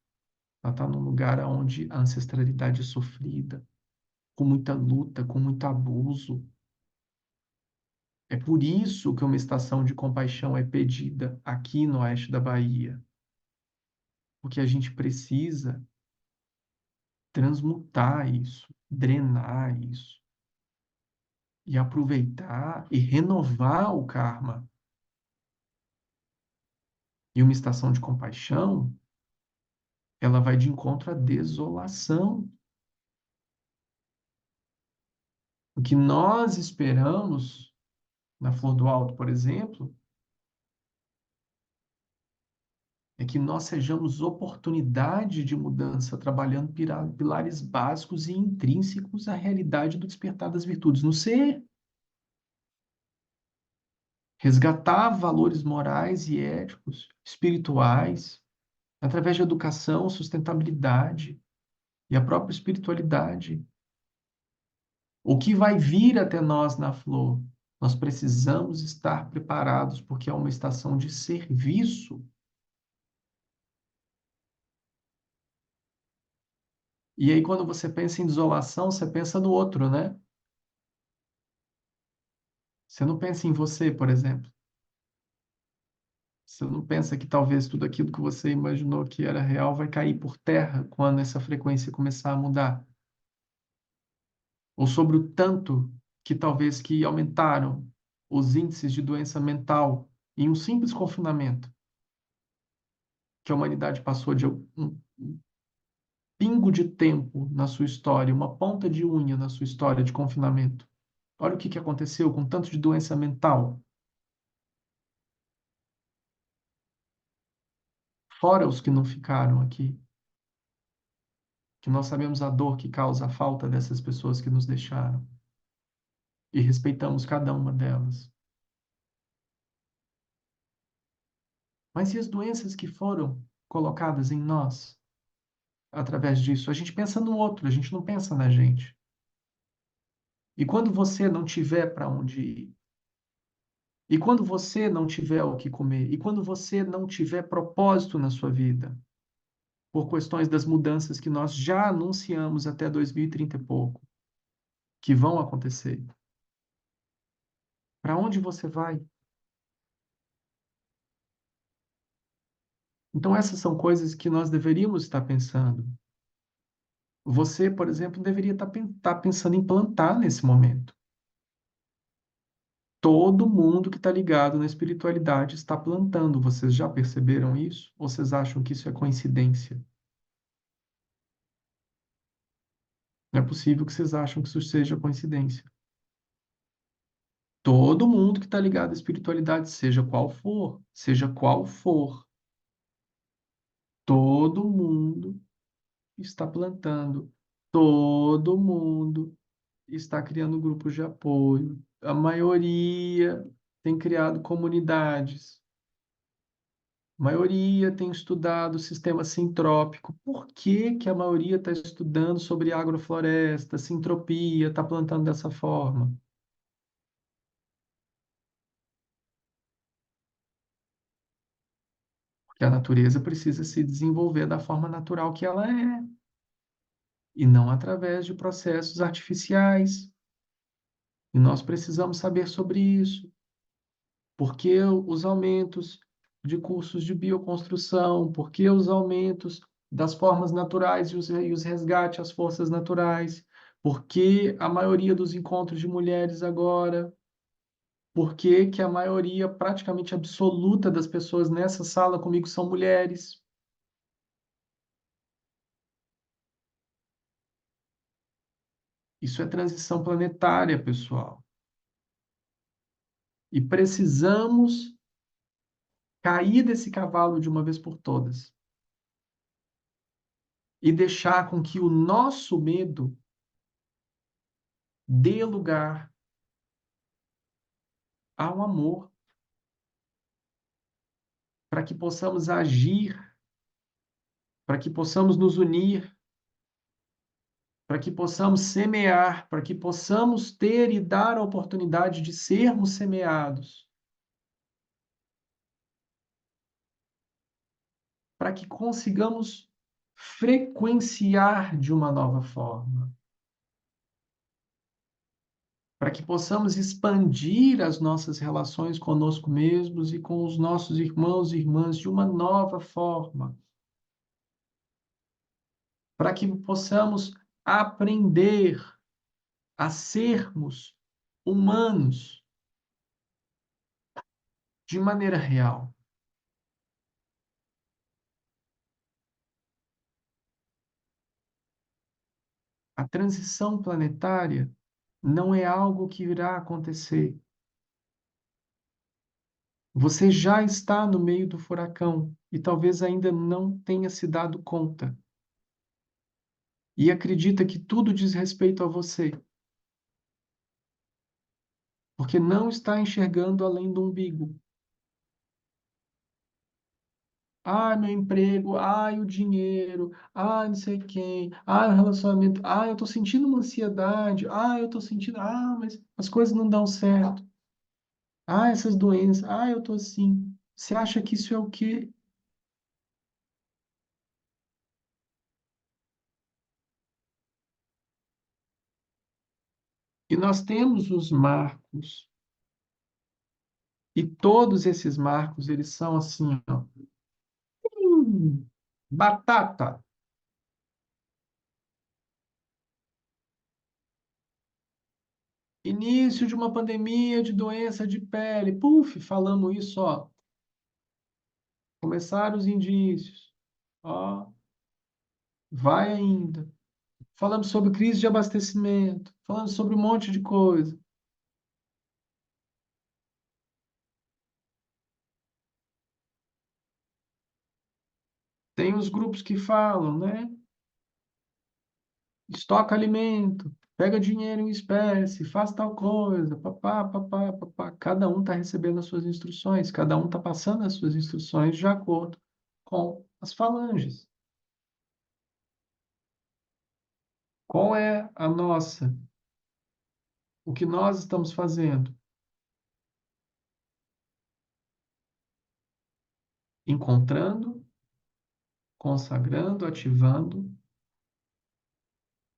ela está num lugar onde a ancestralidade é sofrida, com muita luta, com muito abuso. É por isso que uma estação de compaixão é pedida aqui no oeste da Bahia, porque a gente precisa transmutar isso, drenar isso e aproveitar e renovar o karma. E uma estação de compaixão, ela vai de encontro à desolação. O que nós esperamos na Flor do Alto, por exemplo, é que nós sejamos oportunidade de mudança, trabalhando pilares básicos e intrínsecos à realidade do despertar das virtudes no ser. Resgatar valores morais e éticos, espirituais, através de educação, sustentabilidade e a própria espiritualidade. O que vai vir até nós na flor? Nós precisamos estar preparados, porque é uma estação de serviço. E aí, quando você pensa em desolação, você pensa no outro, né? Você não pensa em você, por exemplo. Você não pensa que talvez tudo aquilo que você imaginou que era real vai cair por terra quando essa frequência começar a mudar. Ou sobre o tanto que talvez que aumentaram os índices de doença mental em um simples confinamento, que a humanidade passou de um pingo de tempo na sua história, uma ponta de unha na sua história de confinamento. Olha o que aconteceu com tanto de doença mental, fora os que não ficaram aqui, que nós sabemos a dor que causa a falta dessas pessoas que nos deixaram e respeitamos cada uma delas. Mas e as doenças que foram colocadas em nós através disso? A gente pensa no outro, a gente não pensa na gente. E quando você não tiver para onde ir, e quando você não tiver o que comer, e quando você não tiver propósito na sua vida, por questões das mudanças que nós já anunciamos até 2030 e pouco, que vão acontecer, para onde você vai? Então, essas são coisas que nós deveríamos estar pensando. Você, por exemplo, deveria estar pensando em plantar nesse momento. Todo mundo que está ligado na espiritualidade está plantando. Vocês já perceberam isso? Ou vocês acham que isso é coincidência? Não é possível que vocês acham que isso seja coincidência. Todo mundo que está ligado à espiritualidade, seja qual for, todo mundo está plantando. Todo mundo está criando grupos de apoio. A maioria tem criado comunidades. A maioria tem estudado o sistema sintrópico. Por que que a maioria está estudando sobre agrofloresta, sintropia, está plantando dessa forma? Porque a natureza precisa se desenvolver da forma natural que ela é, e não através de processos artificiais. E nós precisamos saber sobre isso. Porque os aumentos de cursos de bioconstrução, porque os aumentos das formas naturais e os resgates às forças naturais, porque a maioria dos encontros de mulheres agora, porque que a maioria praticamente absoluta das pessoas nessa sala comigo são mulheres. Isso é transição planetária, pessoal. E precisamos cair desse cavalo de uma vez por todas e deixar com que o nosso medo dê lugar ao amor, para que possamos agir, para que possamos nos unir, para que possamos semear, para que possamos ter e dar a oportunidade de sermos semeados, para que consigamos frequenciar de uma nova forma, para que possamos expandir as nossas relações conosco mesmos e com os nossos irmãos e irmãs de uma nova forma, para que possamos aprender a sermos humanos de maneira real. A transição planetária não é algo que irá acontecer. Você já está no meio do furacão e talvez ainda não tenha se dado conta. E acredita que tudo diz respeito a você, porque não está enxergando além do umbigo. Ah, meu emprego, ai, o dinheiro, ai, não sei quem, ai, o relacionamento, ai, eu tô sentindo uma ansiedade, ai, eu tô sentindo, mas as coisas não dão certo. Ah, essas doenças, eu tô assim. Você acha que isso é o quê? E nós temos os marcos, e todos esses marcos, eles são assim, ó, batata. Início de uma pandemia de doença de pele. Puf, falamos isso, ó. Começaram os indícios. Ó, vai ainda. Falamos sobre crise de abastecimento. Falamos sobre um monte de coisa. Tem os grupos que falam, né? Estoca alimento, pega dinheiro em espécie, faz tal coisa, papá, papá, papá. Cada um está recebendo as suas instruções, cada um está passando as suas instruções de acordo com as falanges. Qual é a nossa? O que nós estamos fazendo? Encontrando, consagrando, ativando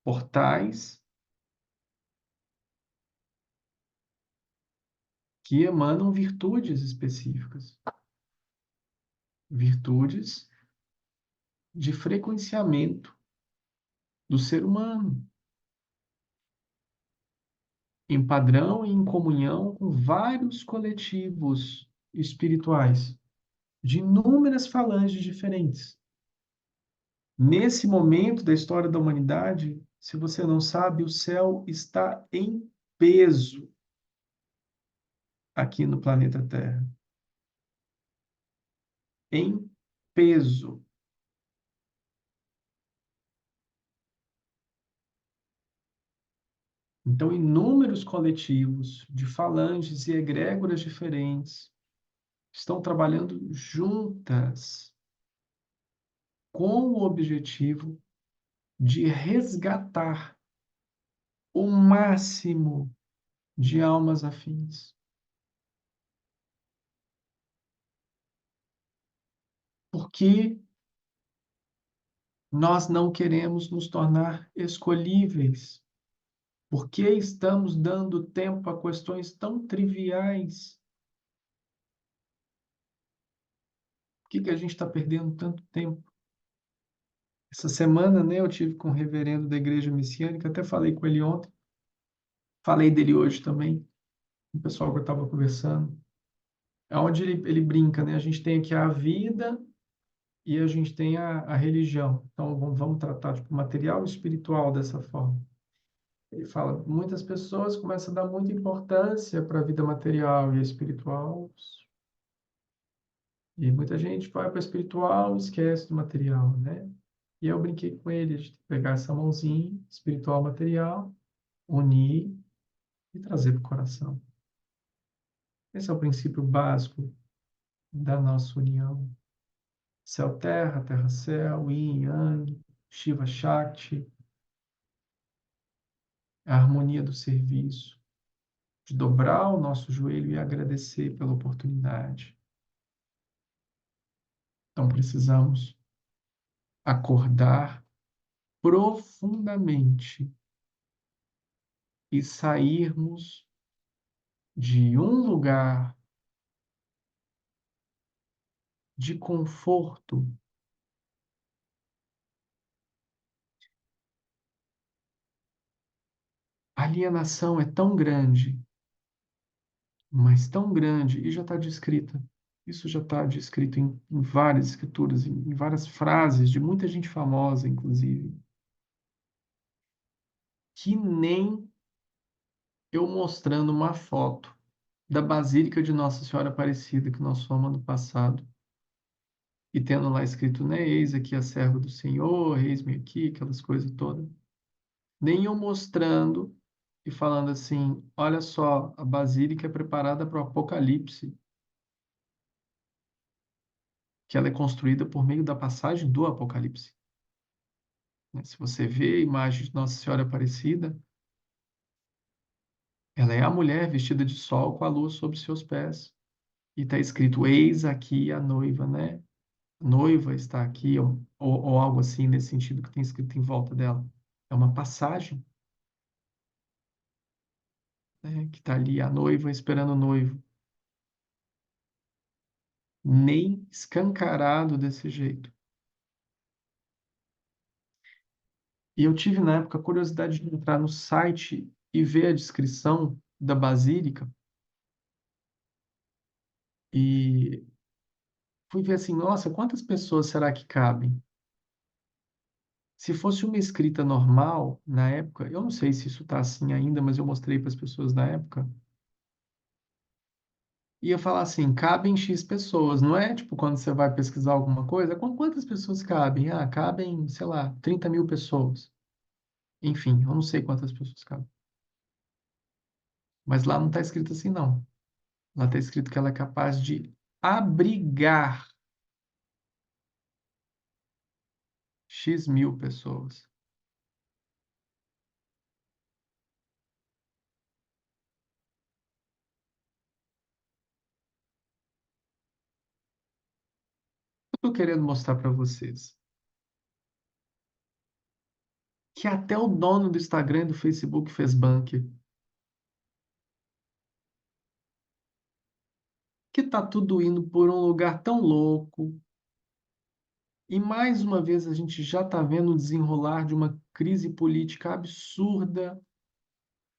portais que emanam virtudes específicas, virtudes de frequenciamento do ser humano, em padrão e em comunhão com vários coletivos espirituais, de inúmeras falanges diferentes. Nesse momento da história da humanidade, se você não sabe, o céu está em peso aqui no planeta Terra. Em peso. Então, inúmeros coletivos de falanges e egrégoras diferentes estão trabalhando juntas com o objetivo de resgatar o máximo de almas afins. Porque nós não queremos nos tornar escolhíveis. Porque estamos dando tempo a questões tão triviais. Por que que a gente está perdendo tanto tempo? Essa semana, né, eu tive com o reverendo da igreja messiânica, até falei com ele ontem, falei dele hoje também, o pessoal que eu estava conversando. É onde ele brinca, né? A gente tem aqui a vida e a gente tem a religião. Então, vamos tratar tipo, o material e o espiritual dessa forma. Ele fala, muitas pessoas começam a dar muita importância para a vida material e espiritual, e muita gente vai para o espiritual e esquece do material, né? E eu brinquei com ele, a gente tem que pegar essa mãozinha, espiritual, material, unir e trazer para o coração. Esse é o princípio básico da nossa união. Céu-terra, terra-céu, yin, yang, Shiva, Shakti, a harmonia do serviço, de dobrar o nosso joelho e agradecer pela oportunidade. Então precisamos acordar profundamente e sairmos de um lugar de conforto. A alienação é tão grande, mas tão grande, e já está descrita. Isso já está descrito em várias escrituras, em várias frases de muita gente famosa, inclusive, que nem eu mostrando uma foto da Basílica de Nossa Senhora Aparecida que nós fomos ano passado, e tendo lá escrito, né, eis aqui a serva do Senhor, eis-me aqui, aquelas coisas todas. Nem eu mostrando e falando assim, olha só, a Basílica é preparada para o Apocalipse, que ela é construída por meio da passagem do Apocalipse. Né? Se você vê a imagem de Nossa Senhora Aparecida, ela é a mulher vestida de sol com a lua sobre seus pés. E está escrito, eis aqui a noiva, né? A noiva está aqui, ou algo assim, nesse sentido que tem escrito em volta dela. É uma passagem, né? Que está ali a noiva esperando o noivo. Nem escancarado desse jeito. E eu tive, na época, a curiosidade de entrar no site e ver a descrição da Basílica. E fui ver assim, nossa, quantas pessoas será que cabem? Se fosse uma escrita normal, na época, eu não sei se isso está assim ainda, mas eu mostrei para as pessoas na época, ia falar assim, cabem X pessoas, não é tipo quando você vai pesquisar alguma coisa, quantas pessoas cabem? Ah, cabem, sei lá, 30.000 pessoas. Enfim, eu não sei quantas pessoas cabem. Mas lá não está escrito assim, não. Lá está escrito que ela é capaz de abrigar X mil pessoas. Estou querendo mostrar para vocês que até o dono do Instagram e do Facebook fez bank, que tá tudo indo por um lugar tão louco. E mais uma vez a gente já está vendo o desenrolar de uma crise política absurda,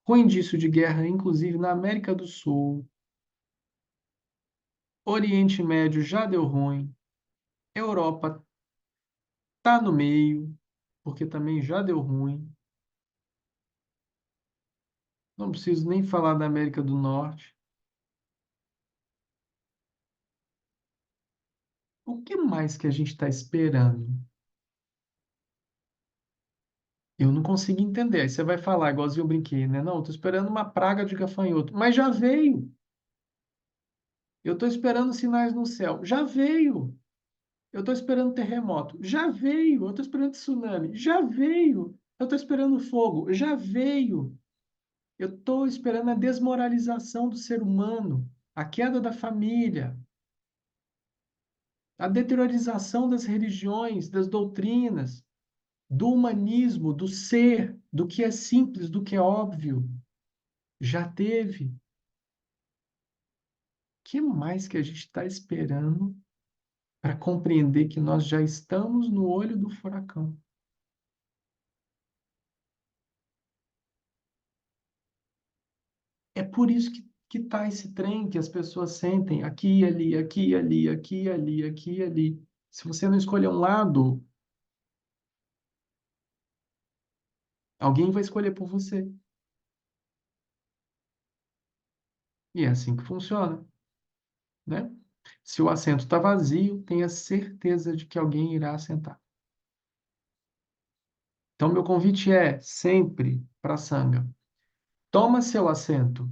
com indício de guerra, inclusive na América do Sul. Oriente Médio já deu ruim. Europa tá no meio, porque também já deu ruim. Não preciso nem falar da América do Norte. O que mais que a gente está esperando? Eu não consigo entender. Aí você vai falar, igualzinho eu brinquei, né? Não, estou esperando uma praga de gafanhoto. Mas já veio. Eu estou esperando sinais no céu. Já veio. Eu estou esperando terremoto. Já veio. Eu estou esperando tsunami. Já veio. Eu estou esperando fogo. Já veio. Eu estou esperando a desmoralização do ser humano, a queda da família, a deteriorização das religiões, das doutrinas, do humanismo, do ser, do que é simples, do que é óbvio. Já teve. O que mais que a gente está esperando para compreender que nós já estamos no olho do furacão? É por isso que tá esse trem que as pessoas sentem aqui, ali, aqui, ali, aqui, ali, aqui, ali. Se você não escolher um lado, Alguém vai escolher por você. E é assim que funciona, né? Se o assento está vazio, tenha certeza de que alguém irá assentar. Então, meu convite é sempre para a sanga. Toma seu assento.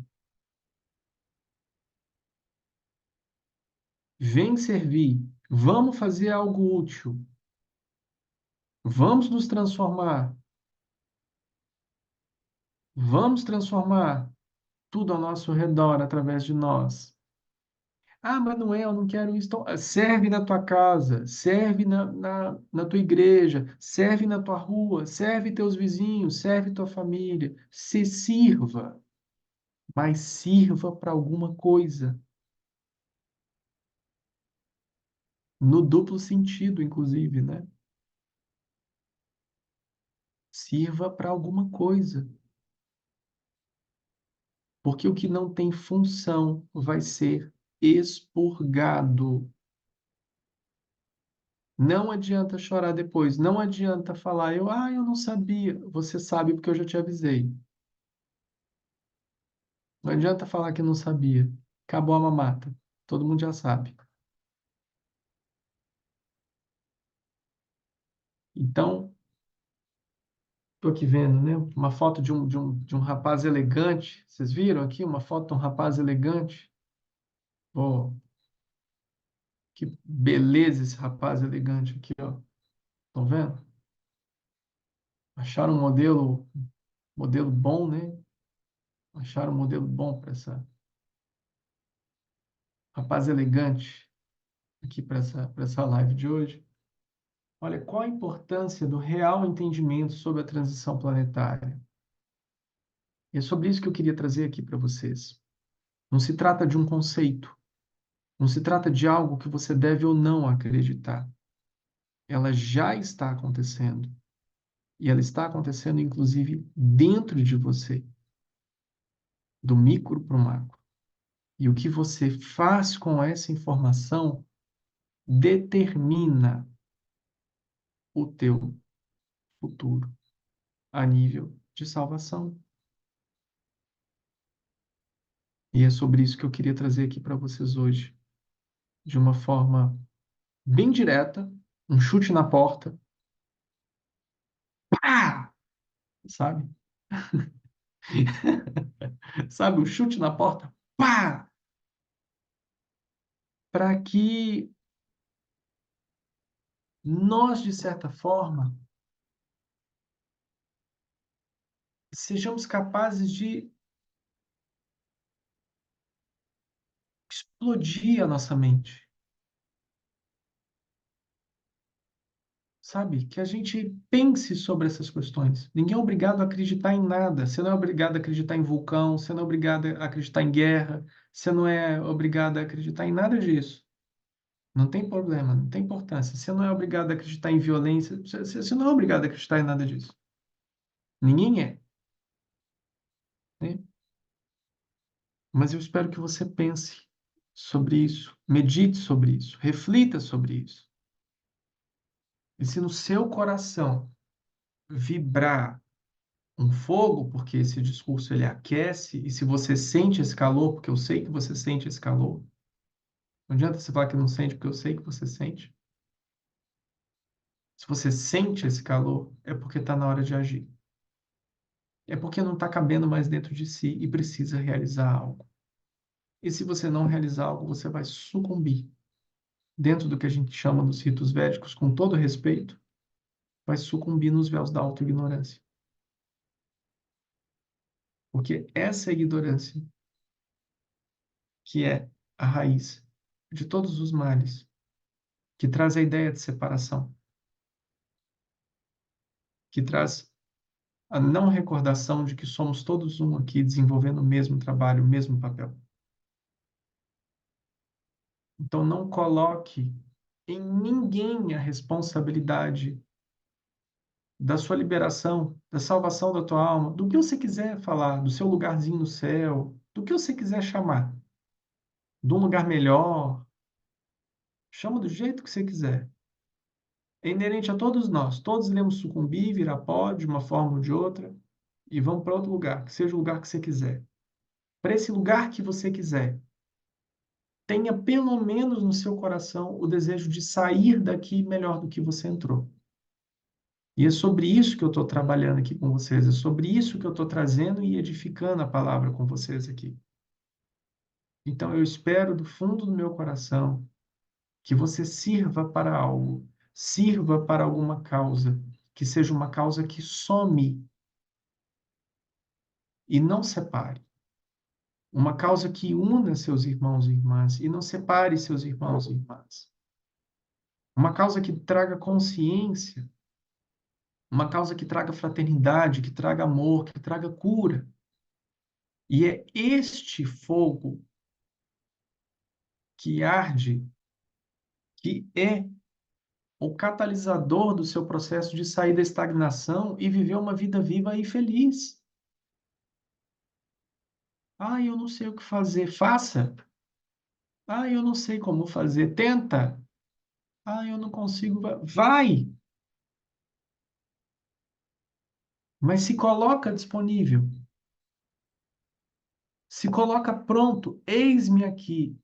Vem servir. Vamos fazer algo útil. Vamos nos transformar. Vamos transformar tudo ao nosso redor através de nós. Ah, Manuel, eu não quero isso. Então, serve na tua casa, serve na tua igreja, serve na tua rua, serve teus vizinhos, serve tua família. Se sirva, mas sirva para alguma coisa. No duplo sentido, inclusive, né? Sirva para alguma coisa. Porque o que não tem função vai ser expurgado. Não adianta chorar depois, não adianta falar, eu não sabia. Você sabe porque eu já te avisei. Não adianta falar que não sabia. Acabou a mamata. Todo mundo já sabe. Então, tô aqui vendo, né? Uma foto de um rapaz elegante. Vocês viram aqui uma foto de um rapaz elegante? Oh, que beleza esse rapaz elegante aqui, ó. Estão vendo? Acharam um modelo bom, né? Acharam um modelo bom para essa rapaz elegante aqui para essa live de hoje. Olha, qual a importância do real entendimento sobre a transição planetária? E é sobre isso que eu queria trazer aqui para vocês. Não se trata de um conceito, não se trata de algo que você deve ou não acreditar. Ela já está acontecendo. E ela está acontecendo, inclusive, dentro de você, do micro para o macro. E o que você faz com essa informação determina o teu futuro a nível de salvação. E é sobre isso que eu queria trazer aqui para vocês hoje, de uma forma bem direta, um chute na porta, pá! Sabe? Sabe, um chute na porta, pá! Para que nós, de certa forma, sejamos capazes de explodir a nossa mente. Sabe? Que a gente pense sobre essas questões. Ninguém é obrigado a acreditar em nada. Você não é obrigado a acreditar em vulcão, você não é obrigado a acreditar em guerra, você não é obrigado a acreditar em nada disso. Não tem problema, não tem importância. Você não é obrigado a acreditar em violência, você não é obrigado a acreditar em nada disso. Ninguém é, né? Mas eu espero que você pense sobre isso, medite sobre isso, reflita sobre isso. E se no seu coração vibrar um fogo, porque esse discurso ele aquece, e se você sente esse calor, porque eu sei que você sente esse calor, não adianta você falar que não sente, porque eu sei que você sente. Se você sente esse calor, é porque está na hora de agir. É porque não está cabendo mais dentro de si e precisa realizar algo. E se você não realizar algo, você vai sucumbir. Dentro do que a gente chama dos ritos védicos, com todo respeito, vai sucumbir nos véus da autoignorância. Porque essa é a ignorância que é a raiz de todos os males, que traz a ideia de separação, que traz a não recordação de que somos todos um aqui desenvolvendo o mesmo trabalho, o mesmo papel. Então não coloque em ninguém a responsabilidade da sua liberação, da salvação da tua alma, do que você quiser falar, do seu lugarzinho no céu, do que você quiser chamar, de um lugar melhor, chama do jeito que você quiser. é inerente a todos nós. Todos iremos sucumbir, virar pó de uma forma ou de outra e vamos para outro lugar, que seja o lugar que você quiser. Para esse lugar que você quiser, tenha pelo menos no seu coração o desejo de sair daqui melhor do que você entrou. E é sobre isso que eu estou trabalhando aqui com vocês, é sobre isso que eu estou trazendo e edificando a palavra com vocês aqui. Então, eu espero do fundo do meu coração que você sirva para algo, sirva para alguma causa, que seja uma causa que some e não separe. Uma causa que una seus irmãos e irmãs e não separe seus irmãos e irmãs. Uma causa que traga consciência, uma causa que traga fraternidade, que traga amor, que traga cura. E é este fogo que arde, que é o catalisador do seu processo de sair da estagnação e viver uma vida viva e feliz. Ah, eu não sei o que fazer. Faça. Ah, eu não sei como fazer. Tenta. Ah, eu não consigo. Vai. Mas se coloca disponível. Se coloca pronto. Eis-me aqui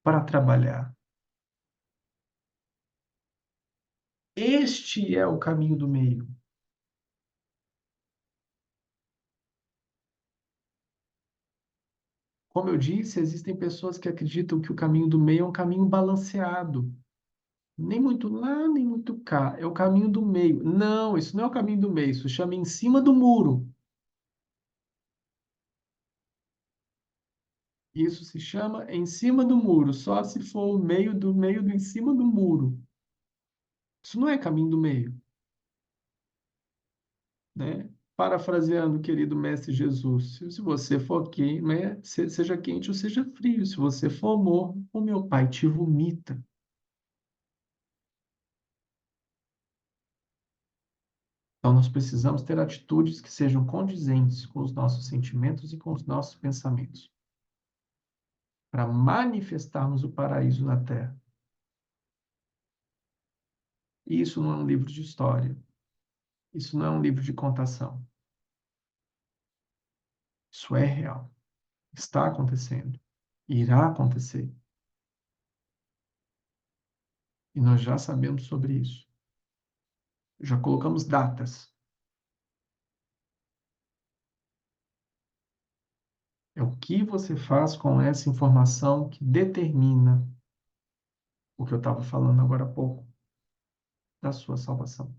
para trabalhar. Este é o caminho do meio. Como eu disse, existem pessoas que acreditam que o caminho do meio é um caminho balanceado. Nem muito lá, nem muito cá. É o caminho do meio. Não, isso não é o caminho do meio. Isso chama em cima do muro. Isso se chama em cima do muro. Só se for o meio do em cima do muro. Isso não é caminho do meio, né? Parafraseando o querido mestre Jesus, se você for quente, né, seja quente ou seja frio. Se você for morno, o meu pai te vomita. Então, nós precisamos ter atitudes que sejam condizentes com os nossos sentimentos e com os nossos pensamentos, para manifestarmos o paraíso na Terra. E isso não é um livro de história, isso não é um livro de contação. Isso é real, está acontecendo, irá acontecer. E nós já sabemos sobre isso. Já colocamos datas. É o que você faz com essa informação que determina o que eu estava falando agora há pouco, da sua salvação.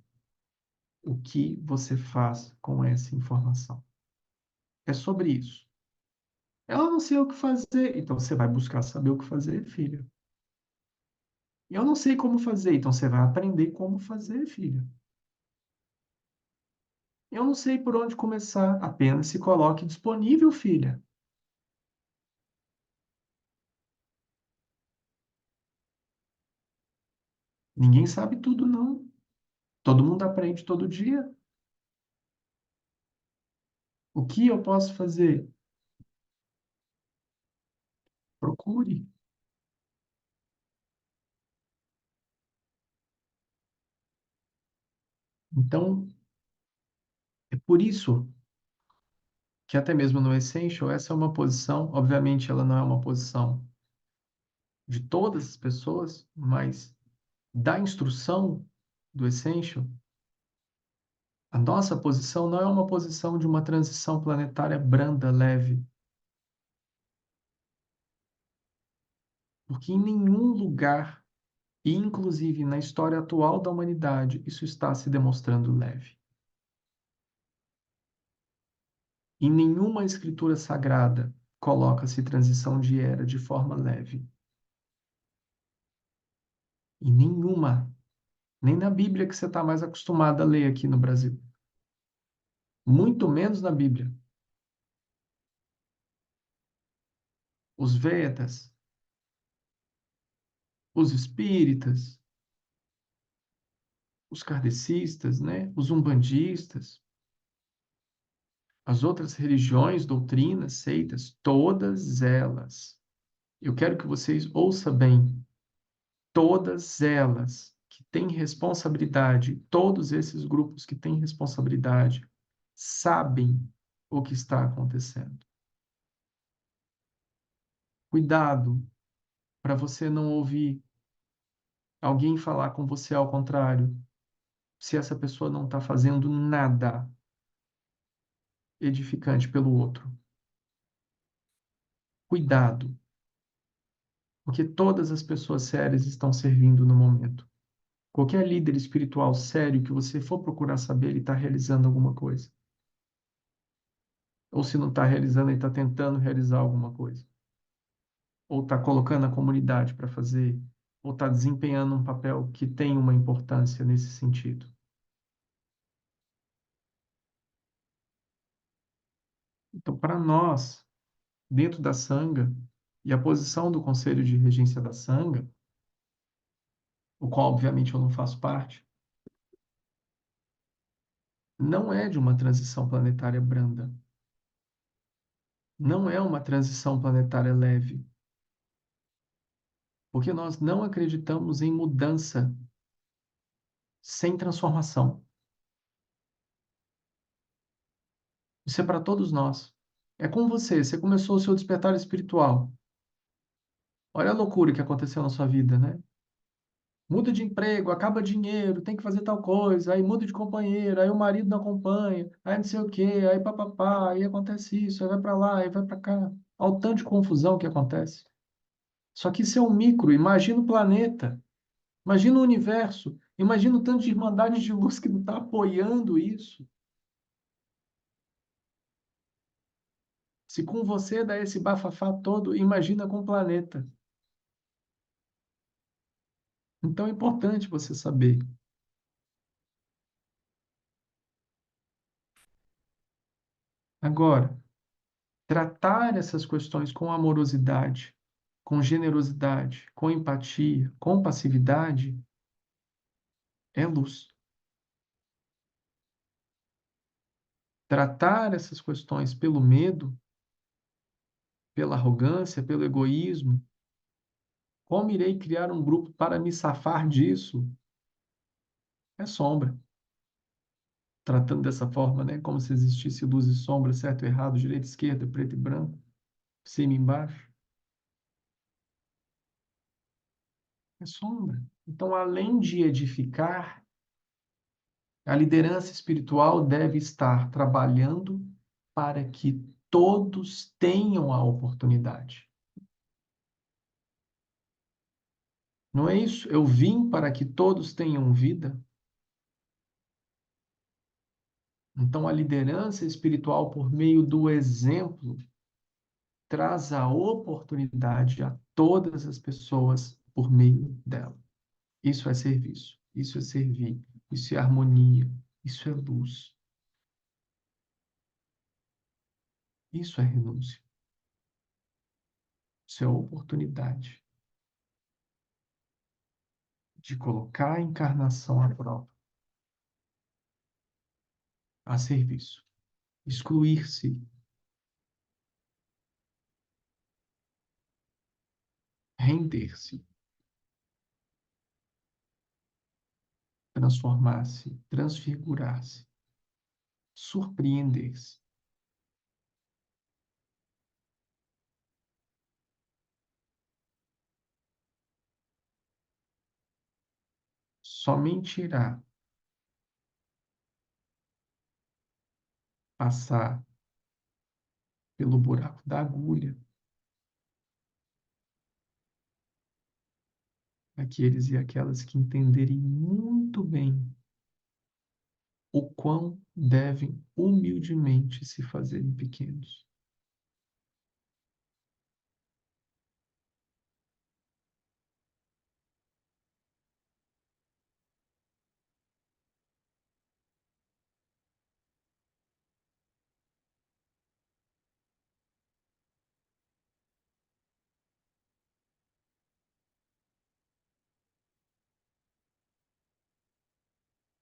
O que você faz com essa informação? É sobre isso. Eu não sei o que fazer. Então você vai buscar saber o que fazer, filha. Eu não sei como fazer. Então você vai aprender como fazer, filha. Eu não sei por onde começar. Apenas se coloque disponível, filha. Ninguém sabe tudo, não. Todo mundo aprende todo dia. O que eu posso fazer? Procure. Então, é por isso que até mesmo no Essential, essa é uma posição, obviamente ela não é uma posição de todas as pessoas, mas da instrução do Essential, a nossa posição não é uma posição de uma transição planetária branda, leve, porque em nenhum lugar, e inclusive na história atual da humanidade, isso está se demonstrando leve. Em nenhuma escritura sagrada coloca-se transição de era de forma leve. Em nenhuma. Nem na Bíblia que você está mais acostumado a ler aqui no Brasil. Muito menos na Bíblia. Os Vedas, os espíritas, os kardecistas, né? Os umbandistas, as outras religiões, doutrinas, seitas, todas elas. Eu quero que vocês ouçam bem. Todas elas que têm responsabilidade, todos esses grupos que têm responsabilidade, sabem o que está acontecendo. Cuidado para você não ouvir alguém falar com você ao contrário, se essa pessoa não está fazendo nada edificante pelo outro. Cuidado, porque todas as pessoas sérias estão servindo no momento. Qualquer líder espiritual sério que você for procurar saber, ele está realizando alguma coisa. Ou se não está realizando, ele está tentando realizar alguma coisa. Ou está colocando a comunidade para fazer, ou está desempenhando um papel que tem uma importância nesse sentido. Então, para nós, dentro da Sangha, e a posição do Conselho de Regência da Sangha, o qual obviamente eu não faço parte, não é de uma transição planetária branda, não é uma transição planetária leve, porque nós não acreditamos em mudança sem transformação. Isso é para todos nós. É com você. Você começou o seu despertar espiritual. Olha a loucura que aconteceu na sua vida, né? Muda de emprego, acaba dinheiro, tem que fazer tal coisa, aí muda de companheiro, aí o marido não acompanha, aí não sei o quê, aí papapá, aí acontece isso, aí vai para lá, aí vai para cá. Olha o tanto de confusão que acontece. Só que isso é um micro, imagina o planeta, imagina o universo, imagina o tanto de irmandade de luz que não está apoiando isso. Se com você dá esse bafafá todo, imagina com o planeta. Então é importante você saber. Agora, tratar essas questões com amorosidade, com generosidade, com empatia, com passividade, é luz. Tratar essas questões pelo medo, pela arrogância, pelo egoísmo, como irei criar um grupo para me safar disso? É sombra. Tratando dessa forma, né? Como se existisse luz e sombra, certo e errado, direita e esquerda, preto e branco, cima e embaixo. É sombra. Então, além de edificar, a liderança espiritual deve estar trabalhando para que todos tenham a oportunidade. Não é isso? Eu vim para que todos tenham vida. Então, a liderança espiritual, por meio do exemplo, traz a oportunidade a todas as pessoas por meio dela. Isso é serviço, isso é servir, isso é harmonia, isso é luz, isso é renúncia, isso é oportunidade de colocar a encarnação à prova, a serviço, excluir-se, render-se, transformar-se, transfigurar-se, surpreender-se. Somente irá passar pelo buraco da agulha aqueles e aquelas que entenderem muito bem o quão devem humildemente se fazerem pequenos.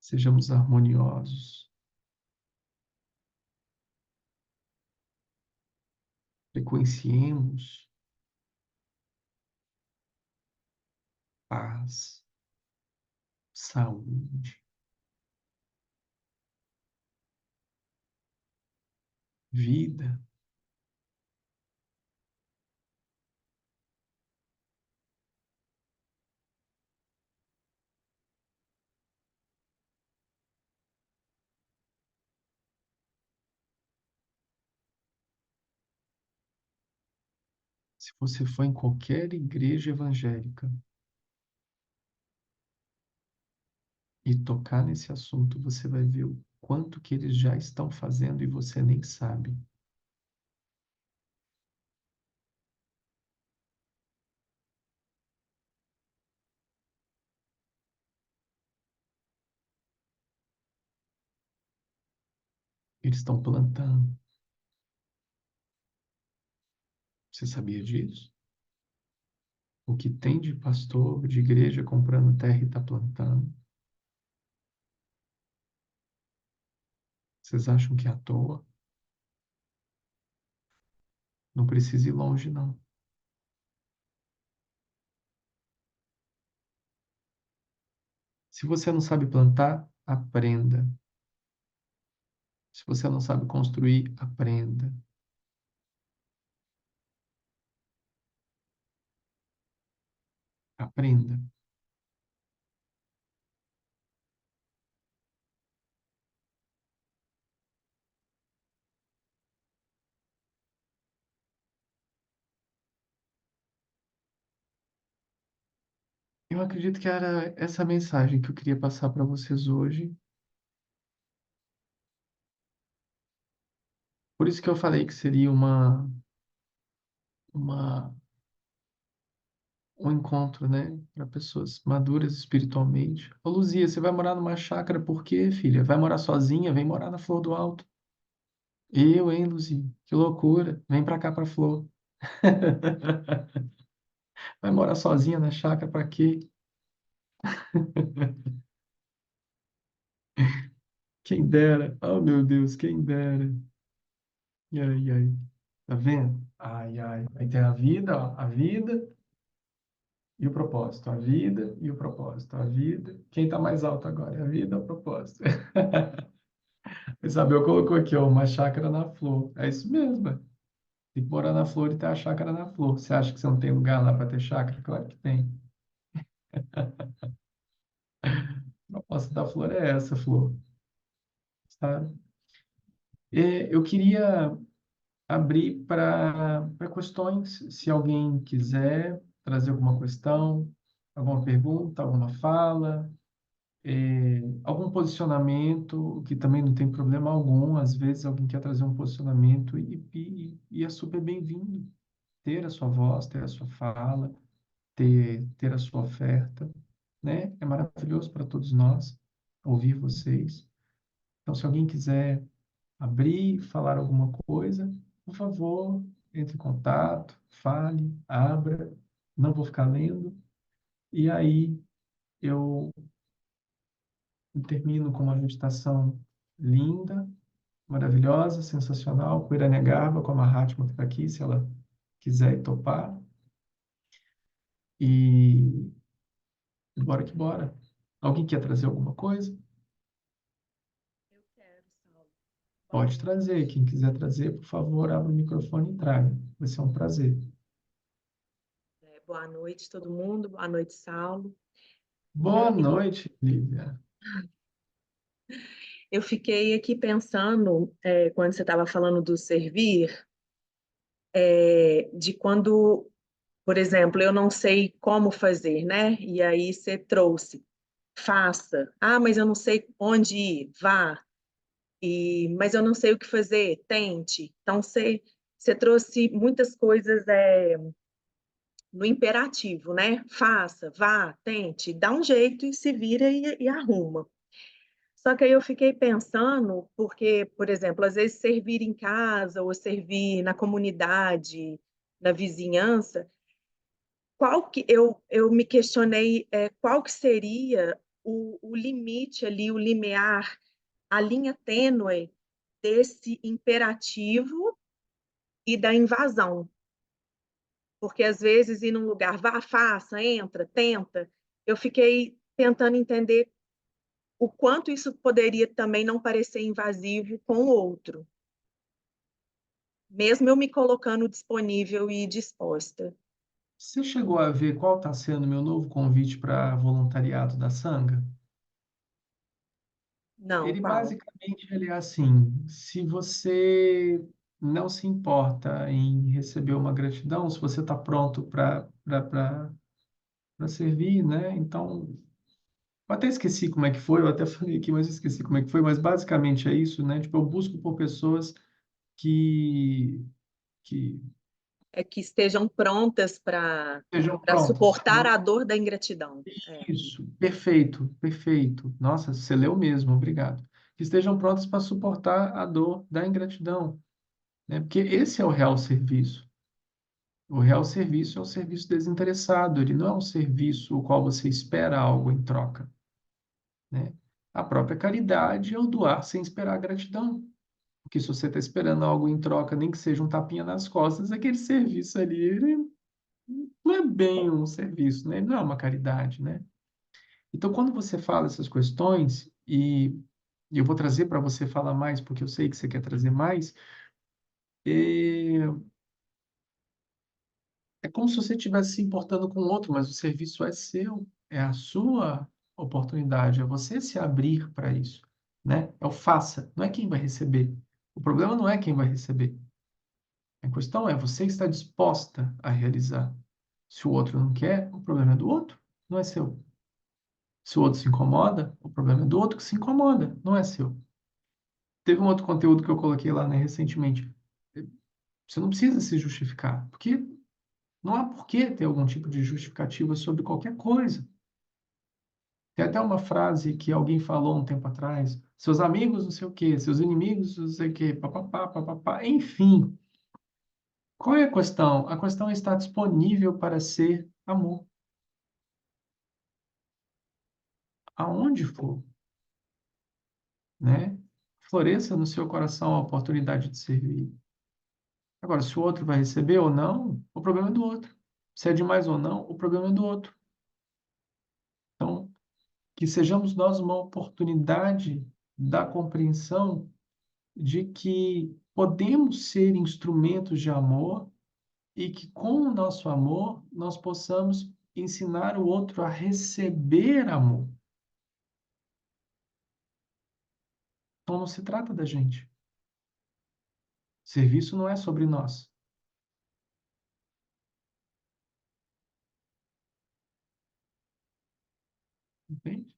Sejamos harmoniosos, frequenciemos paz, saúde, vida. Se você for em qualquer igreja evangélica e tocar nesse assunto, você vai ver o quanto que eles já estão fazendo e você nem sabe. Eles estão plantando. Você sabia disso? O que tem de pastor, de igreja comprando terra e está plantando? Vocês acham que é à toa? Não precisa ir longe, não. Se você não sabe plantar, aprenda. Se você não sabe construir, aprenda. Aprenda. Eu acredito que era essa mensagem que eu queria passar para vocês hoje. Por isso que eu falei que seria uma, um encontro, né, para pessoas maduras espiritualmente. Ô, Luzia, você vai morar numa chácara por quê, filha? Vai morar sozinha? Vem morar na Flor do Alto. Eu, hein, Luzia? Que loucura. Vem pra cá, pra Flor. Vai morar sozinha na chácara pra quê? Quem dera. Oh, meu Deus, quem dera. Ai, ai. Tá vendo? Ai, ai. Aí tem a vida, ó. A vida e o propósito. A vida e o propósito. A vida. Quem tá mais alto agora? É a vida ou o propósito? Isabel colocou aqui, ó, uma chácara na Flor. É isso mesmo. Tem que morar na Flor e ter a chácara na Flor. Você acha que você não tem lugar lá para ter chácara? Claro que tem. A proposta da Flor é essa, Flor. Sabe? Eu queria abrir para questões, se alguém quiser trazer alguma questão, alguma pergunta, alguma fala, algum posicionamento, que também não tem problema algum. Às vezes alguém quer trazer um posicionamento e é super bem-vindo ter a sua voz, ter a sua fala, ter a sua oferta, né? É maravilhoso para todos nós ouvir vocês. Então, se alguém quiser abrir, falar alguma coisa, por favor, entre em contato, fale, abra, não vou ficar lendo. E aí eu termino com uma meditação linda, maravilhosa, sensacional, com Hiranyagarbha, com a Mahatma que está aqui, se ela quiser e topar. E bora que bora. Alguém quer trazer alguma coisa? Eu quero, Saulo. Boa Pode trazer. noite. Quem quiser trazer, por favor, abra o microfone e traga. Vai ser um prazer. Boa noite, todo mundo. Boa noite, Saulo. Boa Menino, noite, Lívia. eu fiquei aqui pensando, quando você estava falando do servir, de quando, por exemplo, eu não sei como fazer, né? E aí você trouxe, faça. Ah, mas eu não sei onde ir, vá. Mas eu não sei o que fazer, tente. Então, você trouxe muitas coisas, no imperativo, né? Faça, vá, tente, dá um jeito e se vira e arruma. Só que aí eu fiquei pensando, porque, por exemplo, às vezes servir em casa ou servir na comunidade, na vizinhança, qual que eu me questionei, qual que seria o limite ali, o limiar, a linha tênue desse imperativo e da invasão. Porque às vezes ir num lugar, vá, faça, entra, tenta. Eu fiquei tentando entender o quanto isso poderia também não parecer invasivo com o outro, mesmo eu me colocando disponível e disposta. Você chegou a ver qual está sendo meu novo convite para voluntariado da Sanga? Não, Ele qual? basicamente ele é assim: se você não se importa em receber uma gratidão, se você está pronto para servir, né? Então, eu até esqueci como é que foi, eu até falei aqui, mas eu esqueci como é que foi, mas basicamente é isso, né? Tipo, eu busco por pessoas que, que É que estejam prontas estejam para prontas. suportar a dor da ingratidão. É, Isso, perfeito, perfeito. Nossa, você leu mesmo, obrigado. Que estejam prontas para suportar a dor da ingratidão, né? Porque esse é o real serviço. O real serviço é o serviço desinteressado, ele não é um serviço o qual você espera algo em troca, né? A própria caridade é o doar sem esperar gratidão. Porque se você está esperando algo em troca, nem que seja um tapinha nas costas, aquele serviço ali, ele não é bem um serviço, né? Ele não é uma caridade, né? Então, quando você fala essas questões, e eu vou trazer para você falar mais, porque eu sei que você quer trazer mais, é, é como se você estivesse se importando com o outro, mas o serviço é seu, é a sua oportunidade, é você se abrir para isso, né? É o faça, não é quem vai receber. O problema não é quem vai receber. A questão é você está disposta a realizar. Se o outro não quer, o problema é do outro, não é seu. Se o outro se incomoda, o problema é do outro que se incomoda, não é seu. Teve um outro conteúdo que eu coloquei lá, né, recentemente. Você não precisa se justificar, porque não há por que ter algum tipo de justificativa sobre qualquer coisa. Tem até uma frase que alguém falou um tempo atrás: seus amigos não sei o quê, seus inimigos não sei o quê, papapá, papapá. Enfim, qual é a questão? A questão é estar disponível para ser amor, aonde for, né? Floresça no seu coração a oportunidade de servir. Agora, se o outro vai receber ou não, o problema é do outro. Se é demais ou não, o problema é do outro. Então, que sejamos nós uma oportunidade da compreensão de que podemos ser instrumentos de amor e que com o nosso amor nós possamos ensinar o outro a receber amor. Então não se trata da gente. Serviço não é sobre nós, entende?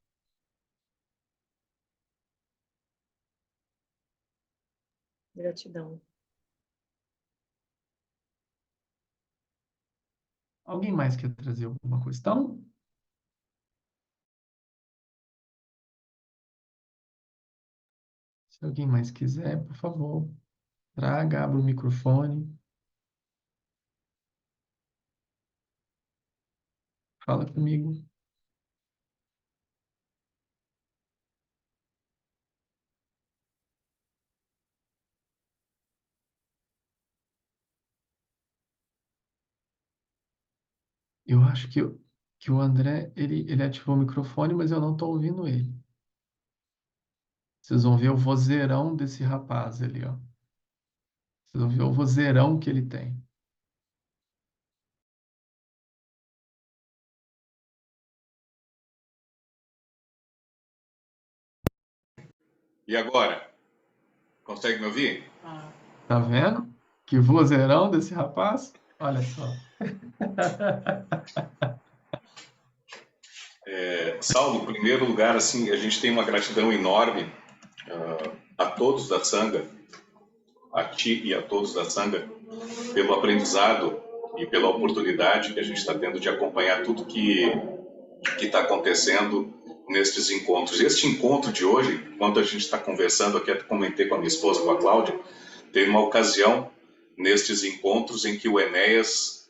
gratidão. Alguém mais quer trazer alguma questão? Se alguém mais quiser, por favor, traga, abra o microfone, fala comigo. Eu acho que o André, ele ativou o microfone, mas eu não estou ouvindo ele. Vocês vão ver o vozeirão desse rapaz ali, ó. Vocês vão ver o vozeirão que ele tem. E agora? Consegue me ouvir? Tá vendo? Que vozeirão desse rapaz? Olha só. Saulo, em primeiro lugar, assim, a gente tem uma gratidão enorme a todos da Sanga, a ti e a todos da Sanga, pelo aprendizado e pela oportunidade que a gente está tendo de acompanhar tudo que está acontecendo nestes encontros. Este encontro de hoje, enquanto a gente está conversando aqui, eu comentei com a minha esposa, com a Cláudia, teve uma ocasião nestes encontros em que o Enéas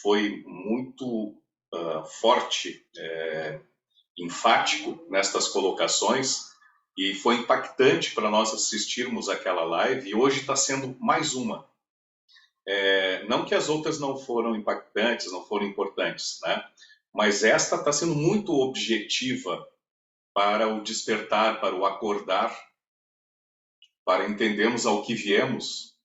foi muito forte, enfático nestas colocações e foi impactante para nós assistirmos aquela live e hoje está sendo mais uma. Não que as outras não foram impactantes, não foram importantes, né? Mas esta está sendo muito objetiva para o despertar, para o acordar, para entendermos ao que viemos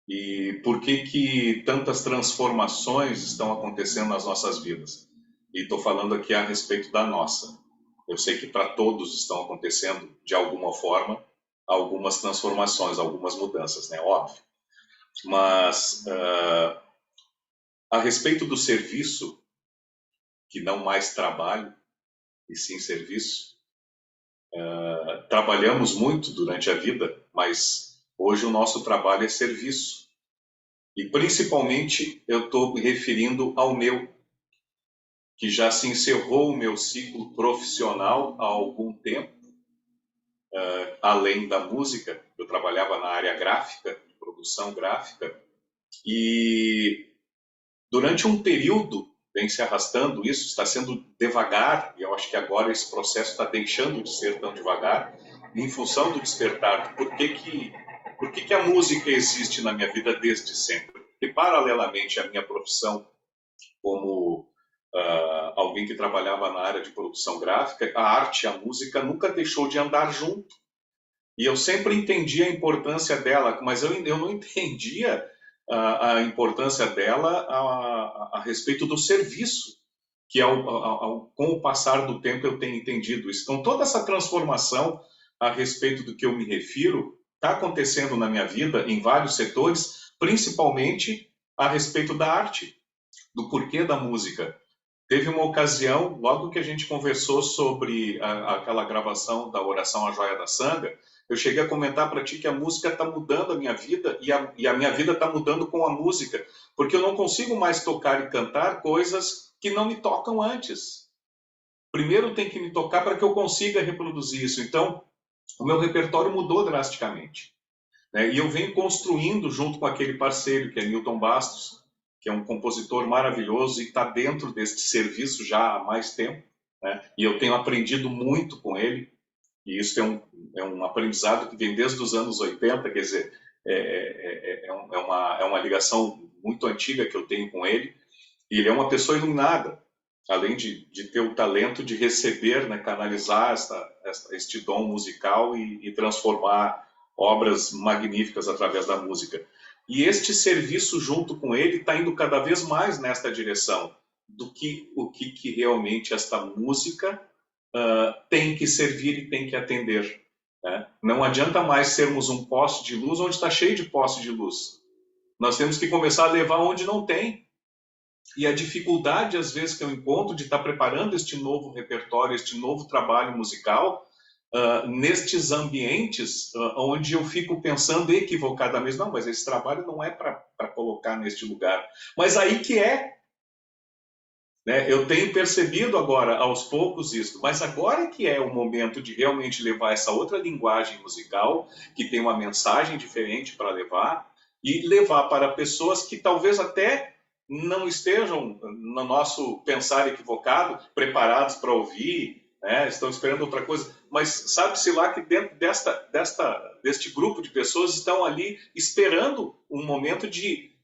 e por que tantas transformações estão acontecendo nas nossas vidas. E estou falando aqui a respeito da nossa. Eu sei que para todos estão acontecendo, de alguma forma, algumas transformações, algumas mudanças, né? Óbvio. Mas, a respeito do serviço, que não mais trabalho, e sim serviço, trabalhamos muito durante a vida, mas hoje o nosso trabalho é serviço. E principalmente eu estou me referindo ao meu, que já se encerrou o meu ciclo profissional há algum tempo, além da música. Eu trabalhava na área gráfica, de produção gráfica, e durante um período vem se arrastando, isso está sendo devagar, e eu acho que agora esse processo está deixando de ser tão devagar, em função do despertar. Por que a música existe na minha vida desde sempre? Porque, paralelamente à minha profissão como alguém que trabalhava na área de produção gráfica, a arte e a música nunca deixou de andar junto. E eu sempre entendi a importância dela, mas eu não entendia a importância dela a respeito do serviço, que com o passar do tempo eu tenho entendido isso. Então, toda essa transformação a respeito do que eu me refiro está acontecendo na minha vida em vários setores, principalmente a respeito da arte, do porquê da música. Teve uma ocasião, logo que a gente conversou sobre aquela gravação da Oração à Joia da Sanga, eu cheguei a comentar para ti que a música está mudando a minha vida e a minha vida está mudando com a música, porque eu não consigo mais tocar e cantar coisas que não me tocam antes. Primeiro tem que me tocar para que eu consiga reproduzir isso. Então, o meu repertório mudou drasticamente, né? E eu venho construindo junto com aquele parceiro, que é Newton Bastos, que é um compositor maravilhoso e está dentro deste serviço já há mais tempo, né? E eu tenho aprendido muito com ele, e isso é um aprendizado que vem desde os anos 80, quer dizer, é uma ligação muito antiga que eu tenho com ele, e ele é uma pessoa iluminada, além de ter o talento de receber, né, canalizar este dom musical e transformar obras magníficas através da música. E este serviço junto com ele está indo cada vez mais nesta direção do que realmente esta música tem que servir e tem que atender, né? Não adianta mais sermos um poste de luz onde está cheio de poste de luz. Nós temos que começar a levar onde não tem. E a dificuldade, às vezes, que eu encontro de estar preparando este novo repertório, este novo trabalho musical, nestes ambientes onde eu fico pensando equivocadamente, não, mas esse trabalho não é para colocar neste lugar. Mas aí que é. Né? Eu tenho percebido agora, aos poucos, isso, mas agora que é o momento de realmente levar essa outra linguagem musical, que tem uma mensagem diferente para levar, e levar para pessoas que talvez até não estejam, no nosso pensar equivocado, preparados para ouvir, né? Estão esperando outra coisa, mas sabe-se lá que dentro deste grupo de pessoas estão ali esperando um momento de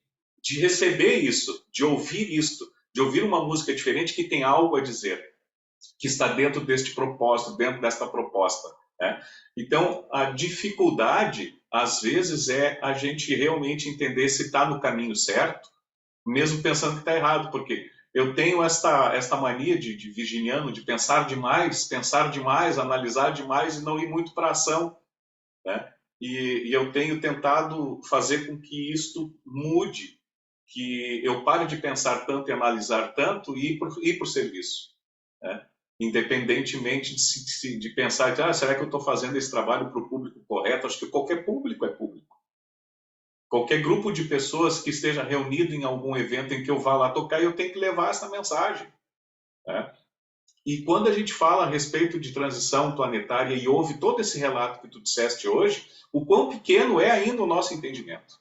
receber isso, de ouvir isto, de ouvir uma música diferente que tem algo a dizer, que está dentro deste propósito, dentro desta proposta, né? Então, a dificuldade, às vezes, é a gente realmente entender se está no caminho certo, mesmo pensando que está errado, porque eu tenho esta mania de virginiano, de pensar demais, analisar demais e não ir muito para a ação, né? E eu tenho tentado fazer com que isto mude, que eu pare de pensar tanto e analisar tanto e ir para o serviço, né? Independentemente de pensar, será que eu estou fazendo esse trabalho para o público correto? Acho que qualquer público é público. Qualquer grupo de pessoas que esteja reunido em algum evento em que eu vá lá tocar, eu tenho que levar essa mensagem, né? E quando a gente fala a respeito de transição planetária e ouve todo esse relato que tu disseste hoje, o quão pequeno é ainda o nosso entendimento.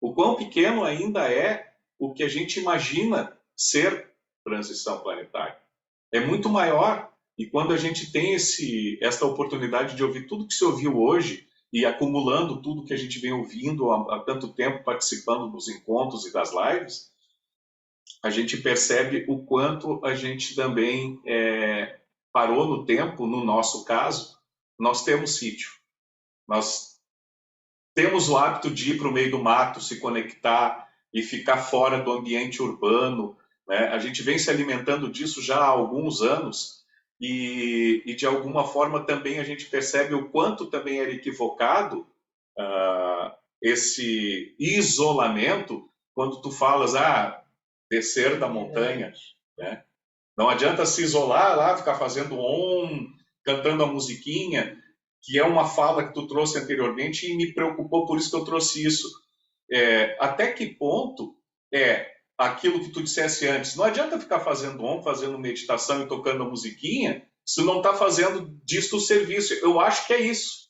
O quão pequeno ainda é o que a gente imagina ser transição planetária. É muito maior. E quando a gente tem esta oportunidade de ouvir tudo que se ouviu hoje e acumulando tudo que a gente vem ouvindo há tanto tempo, participando dos encontros e das lives, a gente percebe o quanto a gente também parou no tempo. No nosso caso, nós temos sítio, nós temos o hábito de ir para o meio do mato, se conectar e ficar fora do ambiente urbano, né? A gente vem se alimentando disso já há alguns anos e de alguma forma também a gente percebe o quanto também era equivocado esse isolamento quando tu falas, descer da montanha, né? Não adianta se isolar lá, ficar fazendo cantando a musiquinha, que é uma fala que tu trouxe anteriormente e me preocupou, por isso que eu trouxe isso. Até que ponto aquilo que tu dissesse antes? Não adianta ficar fazendo meditação e tocando a musiquinha, se não está fazendo disso o serviço. Eu acho que é isso.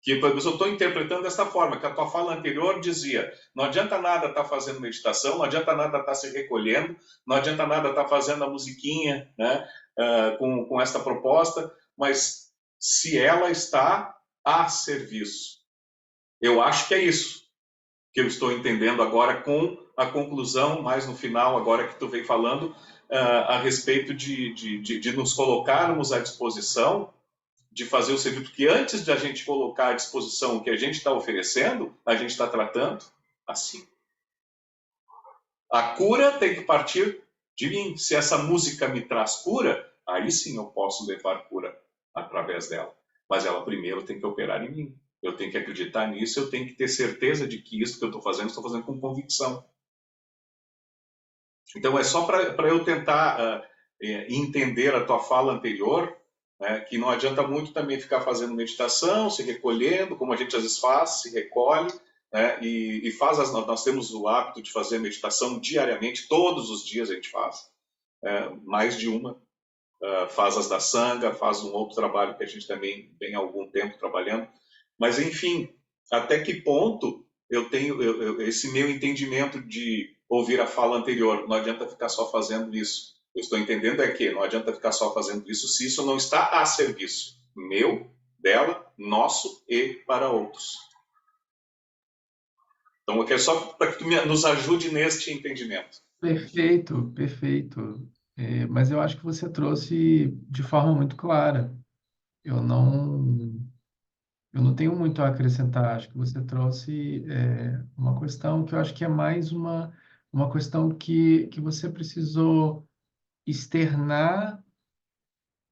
Que eu estou interpretando dessa forma, que a tua fala anterior dizia, não adianta nada estar fazendo meditação, não adianta nada estar se recolhendo, não adianta nada estar fazendo a musiquinha, né, com esta proposta, mas se ela está a serviço. Eu acho que é isso que eu estou entendendo agora com a conclusão, mais no final, agora que tu vem falando, a respeito de nos colocarmos à disposição de fazer o serviço, porque antes de a gente colocar à disposição o que a gente está oferecendo, a gente está tratando assim. A cura tem que partir de mim. Se essa música me traz cura, aí sim eu posso levar cura através dela. Mas ela primeiro tem que operar em mim. Eu tenho que acreditar nisso, eu tenho que ter certeza de que isso que eu estou fazendo com convicção. Então é só para eu tentar entender a tua fala anterior, que não adianta muito também ficar fazendo meditação, se recolhendo, como a gente às vezes faz, se recolhe, né, e faz nós temos o hábito de fazer meditação diariamente, todos os dias a gente faz, mais de uma, faz as da Sangha, faz um outro trabalho que a gente também vem há algum tempo trabalhando, mas enfim, até que ponto eu tenho esse meu entendimento de ouvir a fala anterior, não adianta ficar só fazendo isso. Eu estou entendendo que não adianta ficar só fazendo isso se isso não está a serviço meu, dela, nosso e para outros. Então, eu quero só para que tu nos ajude neste entendimento. Perfeito, perfeito. Mas eu acho que você trouxe de forma muito clara. Eu não tenho muito a acrescentar. Acho que você trouxe uma questão que eu acho que é mais uma questão que você precisou externar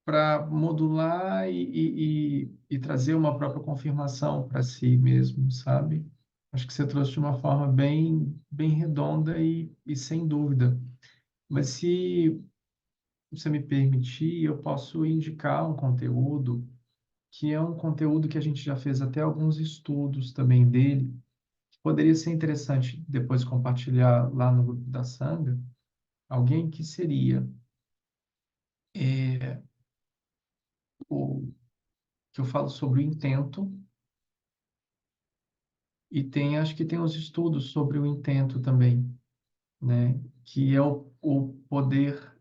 para modular e trazer uma própria confirmação para si mesmo, sabe? Acho que você trouxe de uma forma bem redonda e sem dúvida. Mas se você me permitir, eu posso indicar um conteúdo que é um conteúdo que a gente já fez até alguns estudos também dele, que poderia ser interessante depois compartilhar lá no grupo da Sangha, alguém que seria é, o que eu falo sobre o intento, e acho que tem uns estudos sobre o intento também, né? Que é o poder,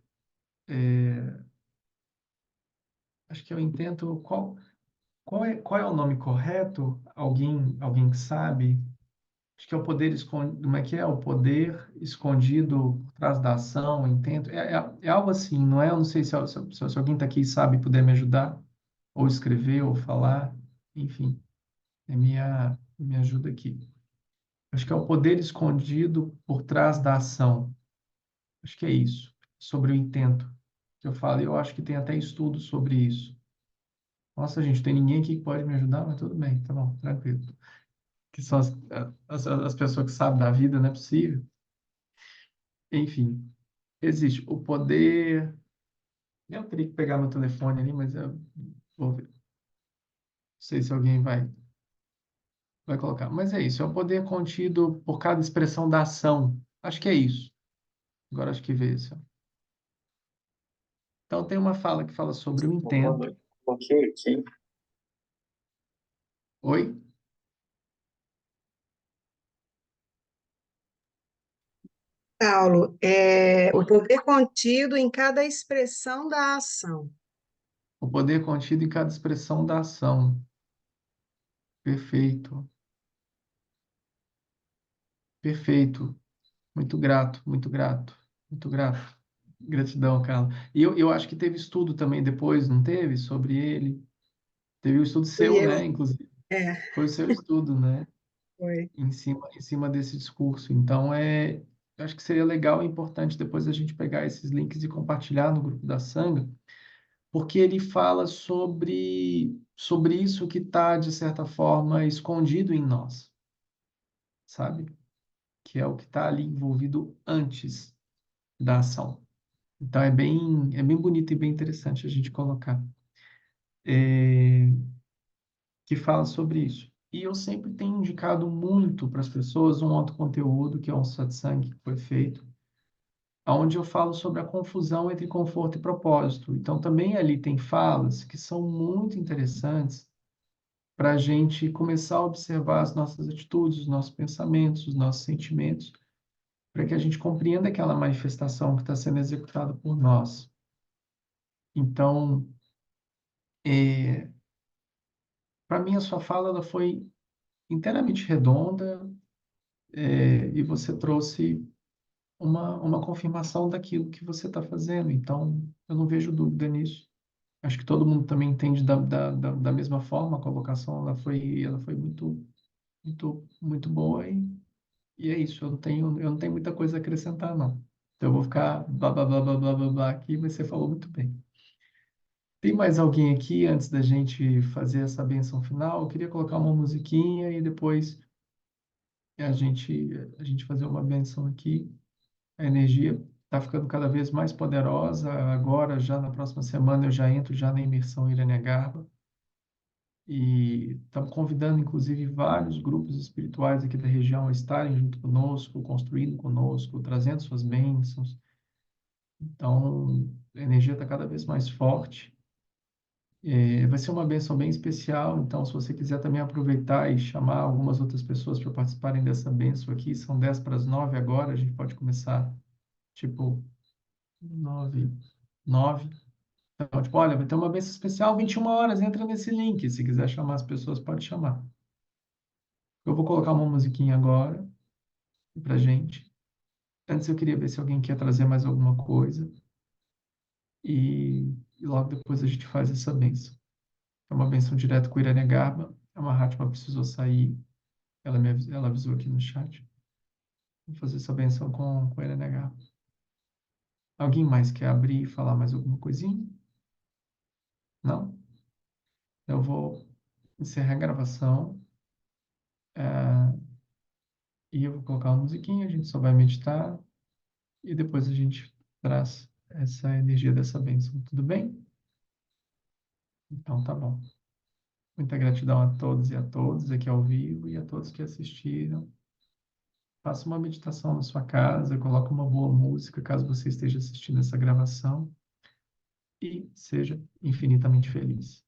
acho que é o intento, qual é o nome correto? Alguém que sabe? Acho que é o poder escondido, como é que é? O poder escondido por trás da ação, o intento. É algo assim, não é? Eu não sei se alguém está aqui e sabe puder me ajudar, ou escrever, ou falar, enfim, me ajuda aqui. Acho que é o poder escondido por trás da ação. Acho que é isso, sobre o intento que eu falo. Eu acho que tem até estudos sobre isso. Nossa, gente, tem ninguém aqui que pode me ajudar, mas tudo bem, tá bom, tranquilo. Que são as pessoas que sabem da vida, não é possível. Enfim, existe o poder. Eu teria que pegar meu telefone ali, mas eu vou ver. Não sei se alguém vai colocar. Mas é isso, é o poder contido por cada expressão da ação. Acho que é isso. Agora acho que vê isso. Então tem uma fala que fala sobre o intento. Ok, ok. Oi? Paulo, o poder contido em cada expressão da ação. O poder contido em cada expressão da ação. Perfeito, perfeito. Muito grato, muito grato, muito grato. Gratidão, Carla. E eu acho que teve estudo também depois, não teve? Sobre ele. Teve um estudo Fui seu, eu. né? Inclusive, É, foi o seu estudo, né? foi. Em cima desse discurso. Então, eu acho que seria legal e importante depois a gente pegar esses links e compartilhar no grupo da Sangha, porque ele fala sobre isso que está, de certa forma, escondido em nós, sabe? Que é o que está ali envolvido antes da ação. Então, é bem bonito e bem interessante a gente colocar, é, que fala sobre isso. E eu sempre tenho indicado muito para as pessoas um outro conteúdo, que é um satsang que foi feito, onde eu falo sobre a confusão entre conforto e propósito. Então, também ali tem falas que são muito interessantes para a gente começar a observar as nossas atitudes, os nossos pensamentos, os nossos sentimentos, para que a gente compreenda aquela manifestação que está sendo executada por nós. Então, para mim, a sua fala ela foi inteiramente redonda, e você trouxe uma confirmação daquilo que você está fazendo. Então, eu não vejo dúvida nisso. Acho que todo mundo também entende da mesma forma. A colocação ela foi muito, muito, muito boa e é isso. Eu não tenho muita coisa a acrescentar, não. Então, eu vou ficar blá, blá, blá, blá, blá, blá, blá aqui, mas você falou muito bem. Tem mais alguém aqui antes da gente fazer essa benção final? Eu queria colocar uma musiquinha e depois a gente, a gente fazer uma benção aqui. A energia está ficando cada vez mais poderosa. Agora, já na próxima semana, eu já entro já na imersão Hiranyagarbha. E estamos convidando, inclusive, vários grupos espirituais aqui da região a estarem junto conosco, construindo conosco, trazendo suas bênçãos. Então, a energia está cada vez mais forte. Vai ser uma bênção bem especial. Então, se você quiser também aproveitar e chamar algumas outras pessoas para participarem dessa bênção aqui, são 10 para as 9 agora, a gente pode começar, tipo, 9, 9. Então, tipo, olha, vai ter uma bênção especial, 21 horas, entra nesse link. Se quiser chamar as pessoas, pode chamar. Eu vou colocar uma musiquinha agora pra gente. Antes eu queria ver se alguém quer trazer mais alguma coisa. E logo depois a gente faz essa bênção. É uma bênção direto com o Hiranyagarbha. A Mahatma precisou sair. Ela avisou aqui no chat. Vou fazer essa bênção com o Hiranyagarbha. Alguém mais quer abrir e falar mais alguma coisinha? Não? Eu vou encerrar a gravação. E eu vou colocar uma musiquinha, a gente só vai meditar e depois a gente traz essa energia dessa bênção. Tudo bem? Então tá bom. Muita gratidão a todos e a todas aqui ao vivo e a todos que assistiram. Faça uma meditação na sua casa, coloque uma boa música caso você esteja assistindo essa gravação e seja infinitamente feliz.